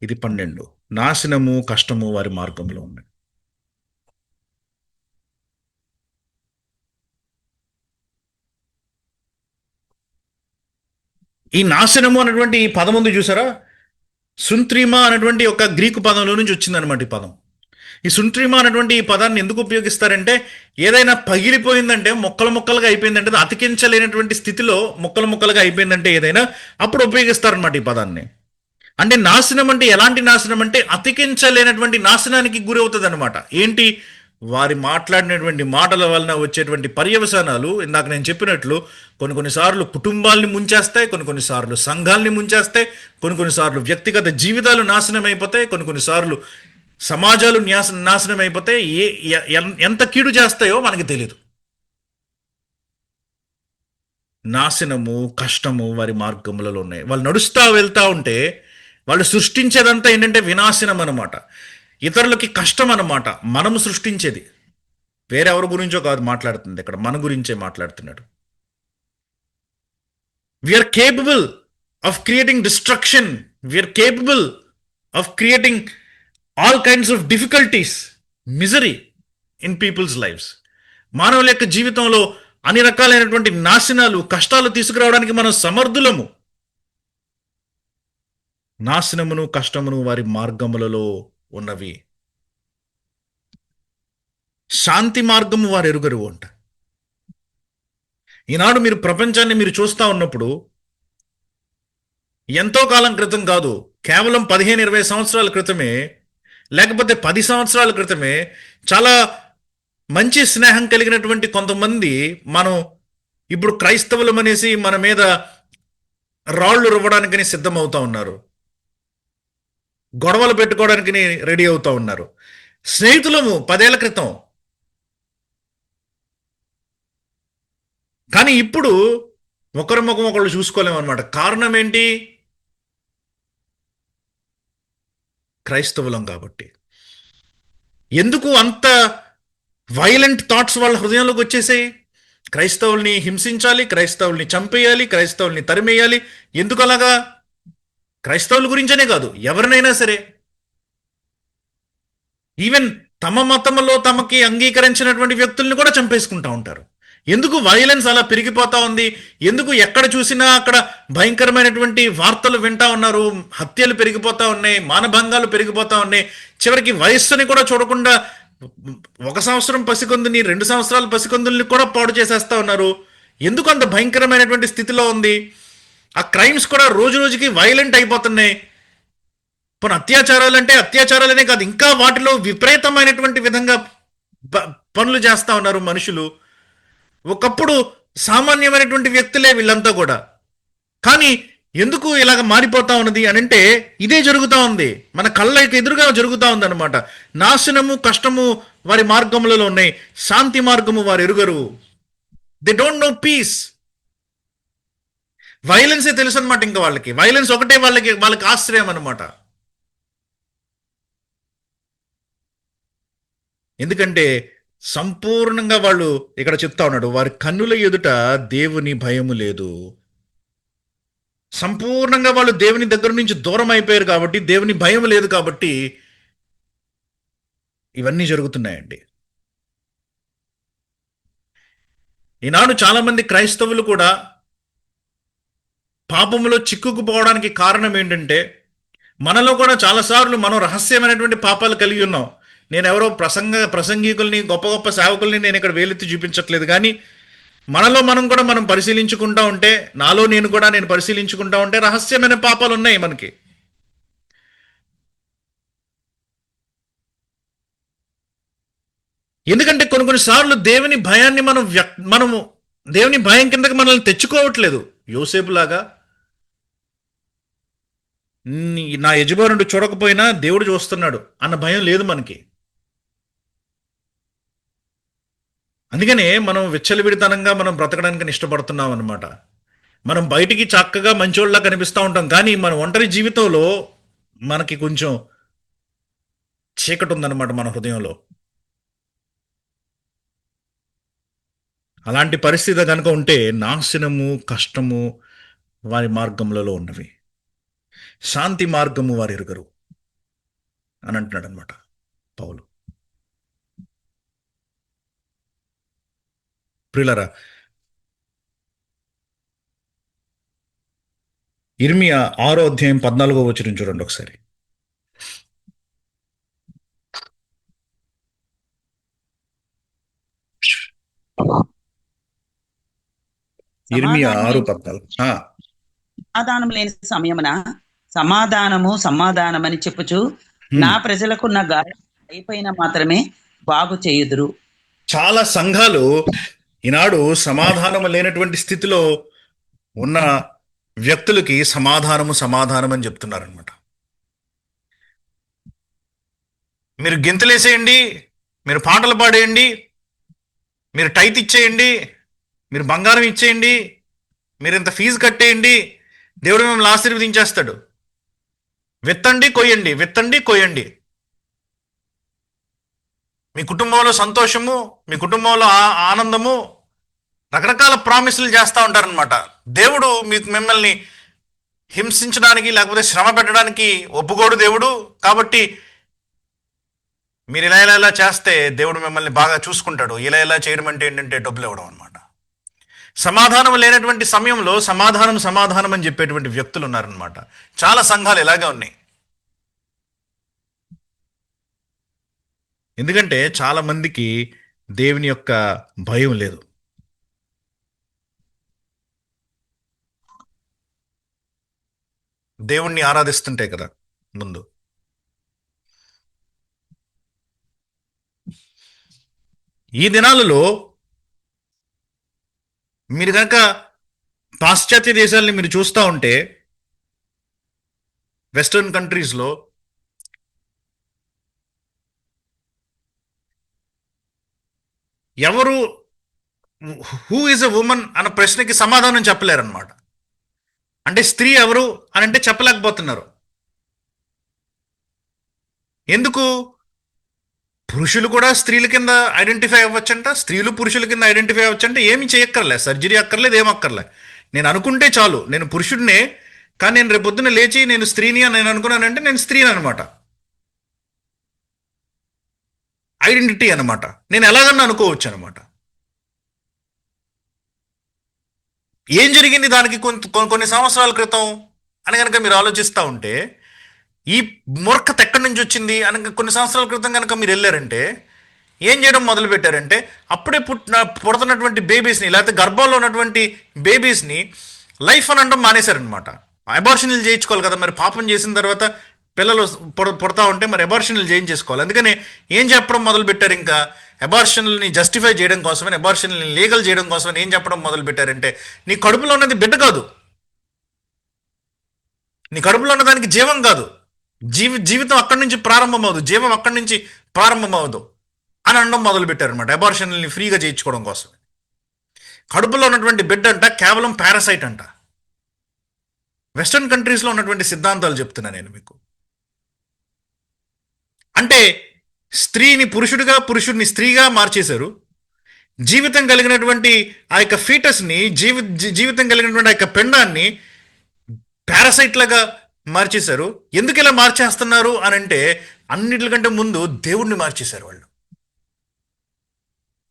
ఇది 12. నాశనము కష్టము వారి మార్గంలో ఉన్నాయి. ఈ నాశనము అనేటువంటి ఈ పదం ఉంది చూసారా, సుంత్రీమా అనేటువంటి ఒక గ్రీకు పదంలో నుంచి వచ్చిందనమాట ఈ పదం. ఈ సుంట్రీమా అనేటువంటి ఈ పదాన్ని ఎందుకు ఉపయోగిస్తారంటే, ఏదైనా పగిలిపోయిందంటే, ముక్కలు ముక్కలుగా అయిపోయిందంటే, అతికించలేనటువంటి స్థితిలో ముక్కలు ముక్కలుగా అయిపోయిందంటే ఏదైనా, అప్పుడు ఉపయోగిస్తారనమాట ఈ పదాన్ని. అంటే నాశనం అంటే ఎలాంటి నాశనం అంటే అతికించలేనటువంటి నాశనానికి గురి అవుతుంది అనమాట. ఏంటి? వారి మాట్లాడినటువంటి మాటల వలన వచ్చేటువంటి పర్యవసానాలు ఇందాక నేను చెప్పినట్లు కొన్నిసార్లు కుటుంబాల్ని ముంచేస్తాయి, కొన్నిసార్లు సంఘాల్ని ముంచేస్తాయి, కొన్నిసార్లు వ్యక్తిగత జీవితాలు నాశనం అయిపోతాయి, కొన్నిసార్లు సమాజాలు నాశనం అయిపోతే ఎంత కీడు చేస్తాయో మనకి తెలియదు. నాశనము కష్టము వారి మార్గములలో ఉన్నాయి. వాళ్ళు నడుస్తూ వెళ్తూ ఉంటే వాళ్ళు సృష్టించేదంతా ఏంటంటే వినాశనం అన్నమాట. ఇతరులకి కష్టం అన్నమాట. మనము సృష్టించేది. వేరెవరి గురించో కాదు మాట్లాడుతుంది, ఇక్కడ మన గురించే మాట్లాడుతున్నాడు. We are capable of creating destruction. We are capable of creating all kinds of difficulties, misery in people's lifes. మానవుల యొక్క జీవితంలో అన్ని రకాలైనటువంటి నాశనాలు కష్టాలు తీసుకురావడానికి మనం సమర్థులము. నాశనమును కష్టమును వారి మార్గములలో ఉన్నవి. శాంతి మార్గము వారు ఎరుగరు అంట. ఈనాడు మీరు ప్రపంచాన్ని మీరు చూస్తూ ఉన్నప్పుడు ఎంతో కాలం క్రితం కాదు, కేవలం 15-20 సంవత్సరాల క్రితమే, లేకపోతే 10 సంవత్సరాల క్రితమే చాలా మంచి స్నేహం కలిగినటువంటి కొంతమంది మనం ఇప్పుడు క్రైస్తవులం అనేసి మన మీద రాళ్ళు రువ్వడానికని సిద్ధమవుతా ఉన్నారు, గొడవలు పెట్టుకోవడానికి రెడీ అవుతా ఉన్నారు. స్నేహితులము 10 ఏళ్ల క్రితం, కానీ ఇప్పుడు ఒకరి ముఖం ఒకళ్ళు చూసుకోలేము అనమాట. కారణం ఏంటి? క్రైస్తవులం కాబట్టి. ఎందుకు అంత వైలెంట్ థాట్స్ వాళ్ళ హృదయంలోకి వచ్చేసాయి? క్రైస్తవుల్ని హింసించాలి, క్రైస్తవుల్ని చంపేయాలి, క్రైస్తవుల్ని తరిమేయాలి. ఎందుకు అలాగా? క్రైస్తవుల గురించనే కాదు, ఎవరినైనా సరే, ఈవెన్ తమ మతంలో తమకి అంగీకరించినటువంటి వ్యక్తుల్ని కూడా చంపేసుకుంటా ఉంటారు. ఎందుకు వైలెన్స్ అలా పెరిగిపోతా ఉంది? ఎందుకు ఎక్కడ చూసినా అక్కడ భయంకరమైనటువంటి వార్తలు వింటా ఉన్నారు? హత్యలు పెరిగిపోతా ఉన్నాయి, మానభంగాలు పెరిగిపోతా ఉన్నాయి. చివరికి వయస్సుని కూడా చూడకుండా 1 సంవత్సరం పసికందుని, 2 సంవత్సరాల పసికందుల్ని కూడా పాడు చేసేస్తా ఉన్నారు. ఎందుకు అంత భయంకరమైనటువంటి స్థితిలో ఉంది? ఆ క్రైమ్స్ కూడా రోజు రోజుకి వైలెంట్ అయిపోతున్నాయి. పోనీ అత్యాచారాలు అంటే అత్యాచారాలనే కాదు, ఇంకా వాటిలో విపరీతమైనటువంటి విధంగా పనులు చేస్తా ఉన్నారు మనుషులు. ఒకప్పుడు సామాన్యమైనటువంటి వ్యక్తులే వీళ్ళంతా కూడా. కానీ ఎందుకు ఇలాగ మారిపోతా ఉన్నది అని అంటే ఇదే జరుగుతూ ఉంది, మన కళ్ళకి ఎదురుగా జరుగుతూ ఉంది అనమాట. నాశనము కష్టము వారి మార్గములలో ఉన్నాయి, శాంతి మార్గము వారు ఎరుగరు. They don't know peace. వైలెన్సే తెలుసు అనమాట. ఇంకా వాళ్ళకి వైలెన్స్ ఒకటే వాళ్ళకి ఆశ్రయం అనమాట. ఎందుకంటే సంపూర్ణంగా వాళ్ళు ఇక్కడ చెప్తా ఉన్నాడు, వారి కన్నుల ఎదుట దేవుని భయము లేదు. సంపూర్ణంగా వాళ్ళు దేవుని దగ్గర నుంచి దూరం అయిపోయారు కాబట్టి, దేవుని భయం లేదు కాబట్టి ఇవన్నీ జరుగుతున్నాయండి. ఈనాడు చాలా మంది క్రైస్తవులు కూడా పాపములో చిక్కుకుపోవడానికి కారణం ఏంటంటే, మనలో కూడా చాలాసార్లు మనం రహస్యమైనటువంటి పాపాలు కలిగి ఉన్నాం. నేను ఎవరో ప్రసంగికుల్ని గొప్ప గొప్ప సేవకుల్ని నేను ఇక్కడ వేలెత్తి చూపించట్లేదు, కానీ మనలో మనం కూడా మనం పరిశీలించుకుంటా ఉంటే, నాలో నేను పరిశీలించుకుంటా ఉంటే రహస్యమైన పాపాలు ఉన్నాయి మనకి. ఎందుకంటే కొన్ని సార్లు దేవుని భయాన్ని మనము దేవుని భయం కిందకి మనల్ని తెచ్చుకోవట్లేదు. యోసేపులాగా నా యజమానుడు చూడకపోయినా దేవుడు చూస్తున్నాడు అన్న భయం లేదు మనకి. అందుకనే మనం విచ్చలవిడితనంగా మనం బ్రతకడానికి ఇష్టపడుతున్నాం అనమాట. మనం బయటికి చక్కగా మంచోళ్ళ కనిపిస్తూ ఉంటాం, కానీ మన ఒంటరి జీవితంలో మనకి కొంచెం చీకటి ఉందన్నమాట మన హృదయంలో. అలాంటి పరిస్థితి కనుక ఉంటే నాశనము, కష్టము వారి మార్గములలో ఉన్నవి, శాంతి మార్గము వారు ఎరుగరు అని అంటున్నాడు అనమాట పౌలు. ప్రియులరా, ఇర్మియా 6వ అధ్యాయం 14వ వచనం చూడండి ఒకసారి. ఇర్మియా 6:14. సమాధానం లేని సమయమున సమాధానమని చెప్పుచు నా ప్రజలకున్న గాయం అయిపోయిన మాత్రమే బాగు చేయుదురు. చాలా సంఘాలు ఈనాడు సమాధానం లేనటువంటి స్థితిలో ఉన్న వ్యక్తులకి సమాధానం అని చెప్తున్నారనమాట. మీరు గెంతులేసేయండి, మీరు పాటలు పాడేయండి, మీరు టైత్ ఇచ్చేయండి, మీరు బంగారం ఇచ్చేయండి, మీరు ఇంత ఫీజు కట్టేయండి, దేవుడు మిమ్మల్ని ఆశీర్వదించేస్తాడు. విత్తండి కొయ్యండి, విత్తండి కొయ్యండి. మీ కుటుంబంలో సంతోషము, మీ కుటుంబంలో ఆనందము, రకరకాల ప్రామిసులు చేస్తూ ఉంటారనమాట. దేవుడు మిమ్మల్ని హింసించడానికి లేకపోతే శ్రమ పెట్టడానికి ఒప్పుకోడు దేవుడు. కాబట్టి మీరు ఇలా చేస్తే దేవుడు మిమ్మల్ని బాగా చూసుకుంటాడు. ఇలా చేయడం అంటే ఏంటంటే డబ్బులు ఇవ్వడం అనమాట. సమాధానం లేనటువంటి సమయంలో సమాధానం అని చెప్పేటువంటి వ్యక్తులు ఉన్నారనమాట. చాలా సంఘాలు ఇలాగే ఉన్నాయి. ఎందుకంటే చాలా మందికి దేవుని యొక్క భయం లేదు. దేవుణ్ణి ఆరాధిస్తుంటే కదా ముందు. ఈ దినాలలో మీరు కనుక పాశ్చాత్య దేశాలని మీరు చూస్తూ ఉంటే, వెస్టర్న్ కంట్రీస్లో ఎవరు హూ ఈజ్ ఎ ఉమెన్ అన్న ప్రశ్నకి సమాధానం చెప్పలేరన్నమాట. అంటే స్త్రీ ఎవరు అని అంటే చెప్పలేకపోతున్నారు. ఎందుకు? పురుషులు కూడా స్త్రీల కింద ఐడెంటిఫై అవ్వచ్చంట, స్త్రీలు పురుషుల కింద ఐడెంటిఫై అవ్వచ్చంటే ఏమి చేయక్కర్లే, సర్జరీ అక్కర్లేదు, ఏమక్కర్లే. నేను అనుకుంటే చాలు, నేను పురుషుడినే, కానీ నేను రేపు పొద్దున్న లేచి నేను స్త్రీని అని నేను అనుకున్నానంటే నేను స్త్రీని అనమాట. ఐడెంటిటీ అనమాట. నేను ఎలాగన్నా అనుకోవచ్చు అనమాట. ఏం జరిగింది దానికి కొన్ని సంవత్సరాల క్రితం అని కనుక మీరు ఆలోచిస్తూ ఉంటే, ఈ మూర్ఖత ఎక్కడి నుంచి వచ్చింది అని కొన్ని సంవత్సరాల క్రితం కనుక మీరు వెళ్ళారంటే ఏం చేయడం మొదలు పెట్టారంటే, అప్పుడే పుడుతున్నటువంటి బేబీస్ని లేకపోతే గర్భంలో ఉన్నటువంటి బేబీస్ని లైఫ్ అని అనడం మానేశారనమాట. అబార్షన్లు చేయించుకోవాలి కదా, మరి పాపం చేసిన తర్వాత పిల్లలు పుడతా ఉంటే మరి అబార్షన్లు చేయించేసుకోవాలి. అందుకని ఏం చెప్పడం మొదలు పెట్టారు, ఇంకా అబార్షన్లని జస్టిఫై చేయడం కోసమని, అబార్షన్లని లీగల్ చేయడం కోసమని ఏం చెప్పడం మొదలు పెట్టారంటే, నీ కడుపులో ఉన్నది బిడ్డ కాదు, నీ కడుపులో ఉన్న దానికి జీవం కాదు, జీవితం అక్కడి నుంచి ప్రారంభమవుదు, జీవం అక్కడి నుంచి ప్రారంభమవుదు అని అనడం మొదలు పెట్టారనమాట. అబార్షన్లని ఫ్రీగా చేయించుకోవడం కోసం. కడుపులో ఉన్నటువంటి బిడ్డ అంట కేవలం పారాసైట్ అంట. వెస్టర్న్ కంట్రీస్లో ఉన్నటువంటి సిద్ధాంతాలు చెప్తున్నా నేను మీకు. అంటే స్త్రీని పురుషుడిగా, పురుషుడిని స్త్రీగా మార్చేశారు. జీవితం కలిగినటువంటి ఆ యొక్క ఫీటస్ని, జీవితం కలిగినటువంటి ఆ యొక్క పిండాన్ని పారాసైట్ లాగా మార్చేశారు. ఎందుకు ఇలా మార్చేస్తున్నారు అని అంటే, అన్నిటికంటే ముందు దేవుణ్ణి మార్చేశారు వాళ్ళు.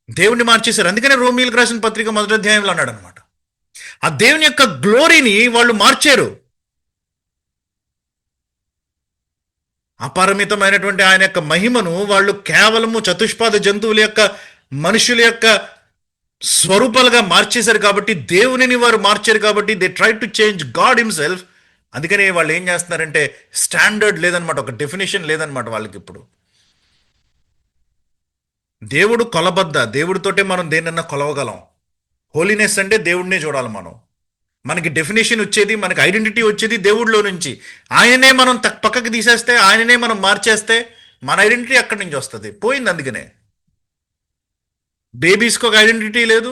దేవుణ్ణి మార్చేశారు. అందుకనే రోమీయులకు రాసిన పత్రిక 1వ అధ్యాయంలో అన్నాడు అనమాట, ఆ దేవుని యొక్క గ్లోరీని వాళ్ళు మార్చారు. అపరిమితమైనటువంటి ఆయన యొక్క మహిమను వాళ్ళు కేవలము చతుష్పాద జంతువుల యొక్క, మనుషుల యొక్క స్వరూపాలుగా మార్చేశారు కాబట్టి, దేవునిని వారు మార్చారు కాబట్టి, they try to change God himself. అందుకని వాళ్ళు ఏం చేస్తున్నారంటే స్టాండర్డ్ లేదనమాట, ఒక డెఫినేషన్ లేదనమాట వాళ్ళకి. ఇప్పుడు దేవుడు కొలబద్ద, దేవుడితోటే మనం దేనన్నా కొలవగలం. హోలీనెస్ అంటే దేవుడినే చూడాలి మనం. మనకి డెఫినేషన్ వచ్చేది, మనకి ఐడెంటిటీ వచ్చేది దేవుడిలో నుంచి. ఆయనే మనం పక్కకి తీసేస్తే, ఆయననే మనం మార్చేస్తే మన ఐడెంటిటీ అక్కడి నుంచి వస్తుంది, పోయింది. అందుకనే బేబీస్కి ఒక ఐడెంటిటీ లేదు,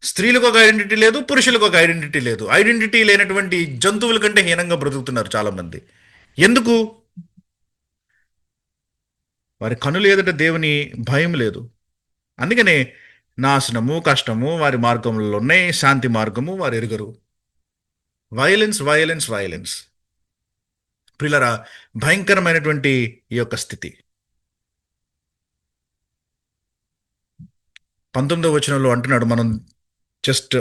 స్త్రీలకు ఒక ఐడెంటిటీ లేదు, పురుషులకు ఒక ఐడెంటిటీ లేదు. ఐడెంటిటీ లేనటువంటి జంతువుల కంటే హీనంగా బ్రతుకుతున్నారు చాలామంది. ఎందుకు? వారి కనులు ఎదుట దేవుని భయం లేదు. అందుకనే నాశనము, కష్టము వారి మార్గంలో ఉన్నాయి, శాంతి మార్గము వారు ఎరుగరు. Violence, violence, violence. ప్రియులరా, భయంకరమైనటువంటి ఈ యొక్క స్థితి. 19వ వచనంలో అంటున్నాడు, మనం జస్ట్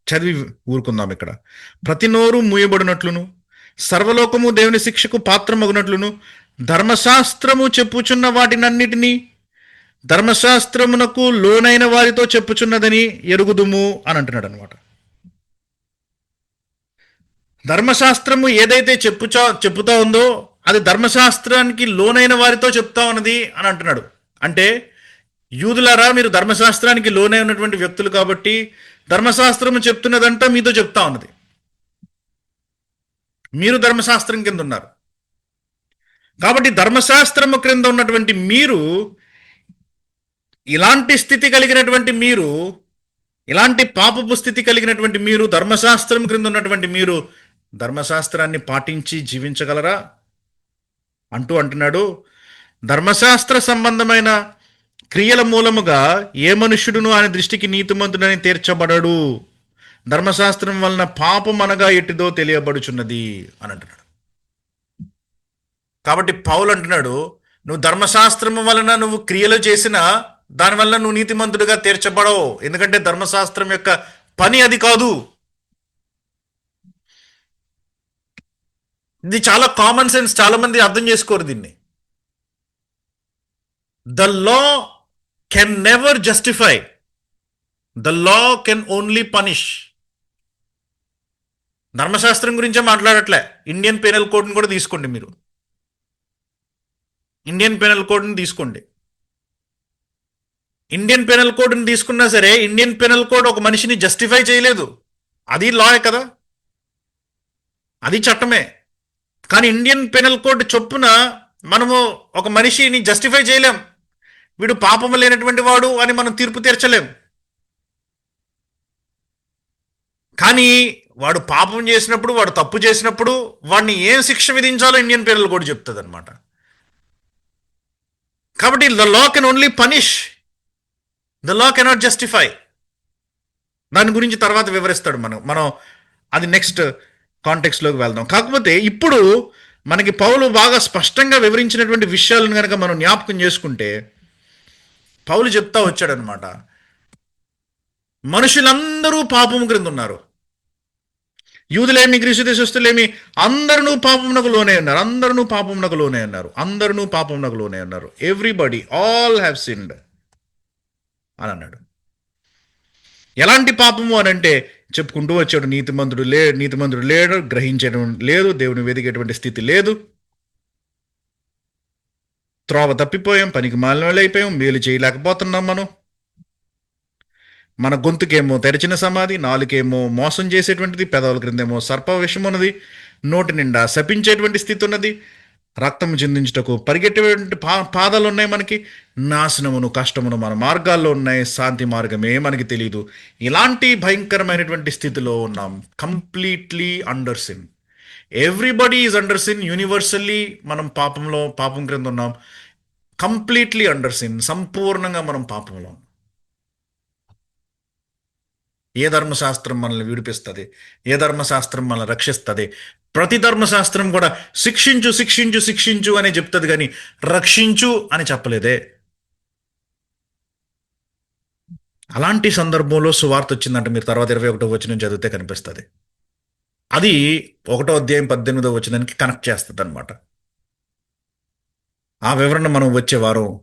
చదివి ఊరుకుందాం ఇక్కడ. ప్రతి నోరు మూయబడినట్లును, సర్వలోకము దేవుని శిక్షకు పాత్రమగునట్లును, ధర్మశాస్త్రము చెప్పుచున్న వాటినన్నిటినీ ధర్మశాస్త్రమునకు లోనైన వారితో చెప్పుచున్నదని ఎరుగుదుము అని అంటున్నాడు అనమాట. ధర్మశాస్త్రము ఏదైతే చెప్పుతా ఉందో అది ధర్మశాస్త్రానికి లోనైన వారితో చెప్తా ఉన్నది అని అంటున్నాడు. అంటే యూదులారా, మీరు ధర్మశాస్త్రానికి లోనై ఉన్నటువంటి వ్యక్తులు కాబట్టి ధర్మశాస్త్రము చెప్తున్నదంతా మీతో చెప్తా ఉన్నది. మీరు ధర్మశాస్త్రం కింద ఉన్నారు కాబట్టి ధర్మశాస్త్రము క్రింద ఉన్నటువంటి మీరు, ఇలాంటి స్థితి కలిగినటువంటి మీరు, ఇలాంటి పాపపు స్థితి కలిగినటువంటి మీరు, ధర్మశాస్త్రం క్రింద ఉన్నటువంటి మీరు ధర్మశాస్త్రాన్ని పాటించి జీవించగలరా అంటూ అంటున్నాడు. ధర్మశాస్త్ర సంబంధమైన క్రియల మూలముగా ఏ మనుష్యుడును ఆయన దృష్టికి నీతిమంతుడని తీర్చబడడు. ధర్మశాస్త్రం వలన పాపం అనగా ఎట్టిదో తెలియబడుచున్నది అని అంటున్నాడు. కాబట్టి పౌలు అంటున్నాడు, నువ్వు ధర్మశాస్త్రం వలన నువ్వు క్రియలు చేసినా దానివల్ల నువ్వు నీతిమంతుడిగా తీర్చబడవు. ఎందుకంటే ధర్మశాస్త్రం యొక్క పని అది కాదు. ఇది చాలా కామన్ సెన్స్, చాలా మంది అర్థం చేసుకోరు దీన్ని. The law can never justify, the law can only punish. ధర్మశాస్త్రం గురించే మాట్లాడట్లే. ఇండియన్ పెనల్ కోడ్ని కూడా తీసుకోండి, మీరు ఇండియన్ పెనల్ కోడ్ని తీసుకోండి. ఇండియన్ పెనల్ కోడ్ని తీసుకున్నా సరే, ఇండియన్ పెనల్ కోడ్ ఒక మనిషిని జస్టిఫై చేయలేదు. అది లాయే కదా, అది చట్టమే. కానీ ఇండియన్ పెనల్ కోడ్ చొప్పున మనము ఒక మనిషిని జస్టిఫై చేయలేం. వీడు పాపము లేనటువంటి వాడు అని మనం తీర్పు తీర్చలేం. కానీ వాడు పాపం చేసినప్పుడు, వాడు తప్పు చేసినప్పుడు వాడిని ఏం శిక్ష విధించాలో ఇండియన్ పెనల్ కోడ్ చెప్తుంది అనమాట. కాబట్టి the law can only punish, the law cannot justify. దాని గురించి తర్వాత వివరిస్తాడు. మనం అది నెక్స్ట్ కాంటెక్స్ట్లోకి వెళ్దాం. కాకపోతే ఇప్పుడు మనకి పౌలు బాగా స్పష్టంగా వివరించినటువంటి విషయాలను కనుక మనం జ్ఞాపకం చేసుకుంటే, పౌలు చెప్తా వచ్చాడనమాట, మనుషులందరూ పాపము క్రింద ఉన్నారు. యూదులేమి, గ్రీసు దేశస్తులేమి, అందరూ పాపమునకు లోనే ఉన్నారు. అందరూ పాపమునకు లోనే ఉన్నారు. అందరూ పాపమునకు లోనే ఉన్నారు. ఎవ్రీబడి, ఆల్ హ్యావ్ సిన్డ్ అని అన్నాడు. ఎలాంటి పాపము అని అంటే చెప్పుకుంటూ వచ్చాడు. నీతిమంతుడు లేడు, గ్రహించడం లేదు, దేవుని వెదిగేటువంటి స్థితి లేదు, త్రోవ తప్పిపోయాం, పనికి మాలిన వాళ్ళు అయిపోయాం, మేలు చేయలేకపోతున్నాం. మన గొంతుకేమో తెరిచిన సమాధి, నాలుకేమో మోసం చేసేటువంటిది, పెదవుల క్రిందేమో సర్ప విషం ఉన్నది, నోటి నిండా శపించేటువంటి స్థితి ఉన్నది, రక్తము చిందించుటకు పరిగెట్టేటువంటి పాదాలు ఉన్నాయి మనకి, నాశనమును కష్టమును మన మార్గాల్లో ఉన్నాయి, శాంతి మార్గమే మనకి తెలియదు. ఇలాంటి భయంకరమైనటువంటి స్థితిలో ఉన్నాం. Completely under sin. Everybody is under sin. Universally మనం పాపం క్రింద ఉన్నాం. Completely under sin. సంపూర్ణంగా మనం పాపంలో. ఏ ధర్మశాస్త్రం మనల్ని విడిపిస్తుంది? ఏ ధర్మశాస్త్రం మనల్ని రక్షిస్తుంది? ప్రతి ధర్మశాస్త్రం కూడా శిక్షించు శిక్షించు శిక్షించు అని చెప్తుంది, కానీ రక్షించు అని చెప్పలేదే. అలాంటి సందర్భంలో సువార్త వచ్చిందంటే మీరు తర్వాత 21వ వచనం చదివితే కనిపిస్తుంది. అది 1వ అధ్యాయం 18వ వచనానికి కనెక్ట్ చేస్తుంది అనమాట. ఆ వివరణ మనం వచ్చే వారం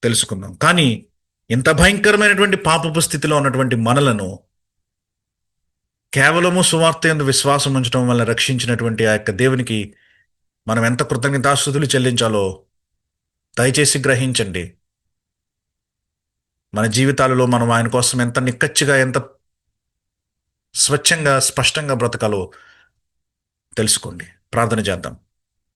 తెలుసుకుందాం. కానీ ఇంత భయంకరమైనటువంటి పాపపు స్థితిలో ఉన్నటువంటి మనలను కేవలము సువార్త యందు విశ్వాసం ఉంచడం వల్ల రక్షించినటువంటి ఆ యొక్క దేవునికి మనం ఎంత కృతజ్ఞతాస్తుతులు చెల్లించాలో దయచేసి గ్రహించండి. మన జీవితాలలో మనం ఆయన కోసం ఎంత నిక్కచ్చిగా, ఎంత స్వచ్ఛంగా, స్పష్టంగా బ్రతకాలో తెలుసుకోండి. ప్రార్థన చేద్దాం.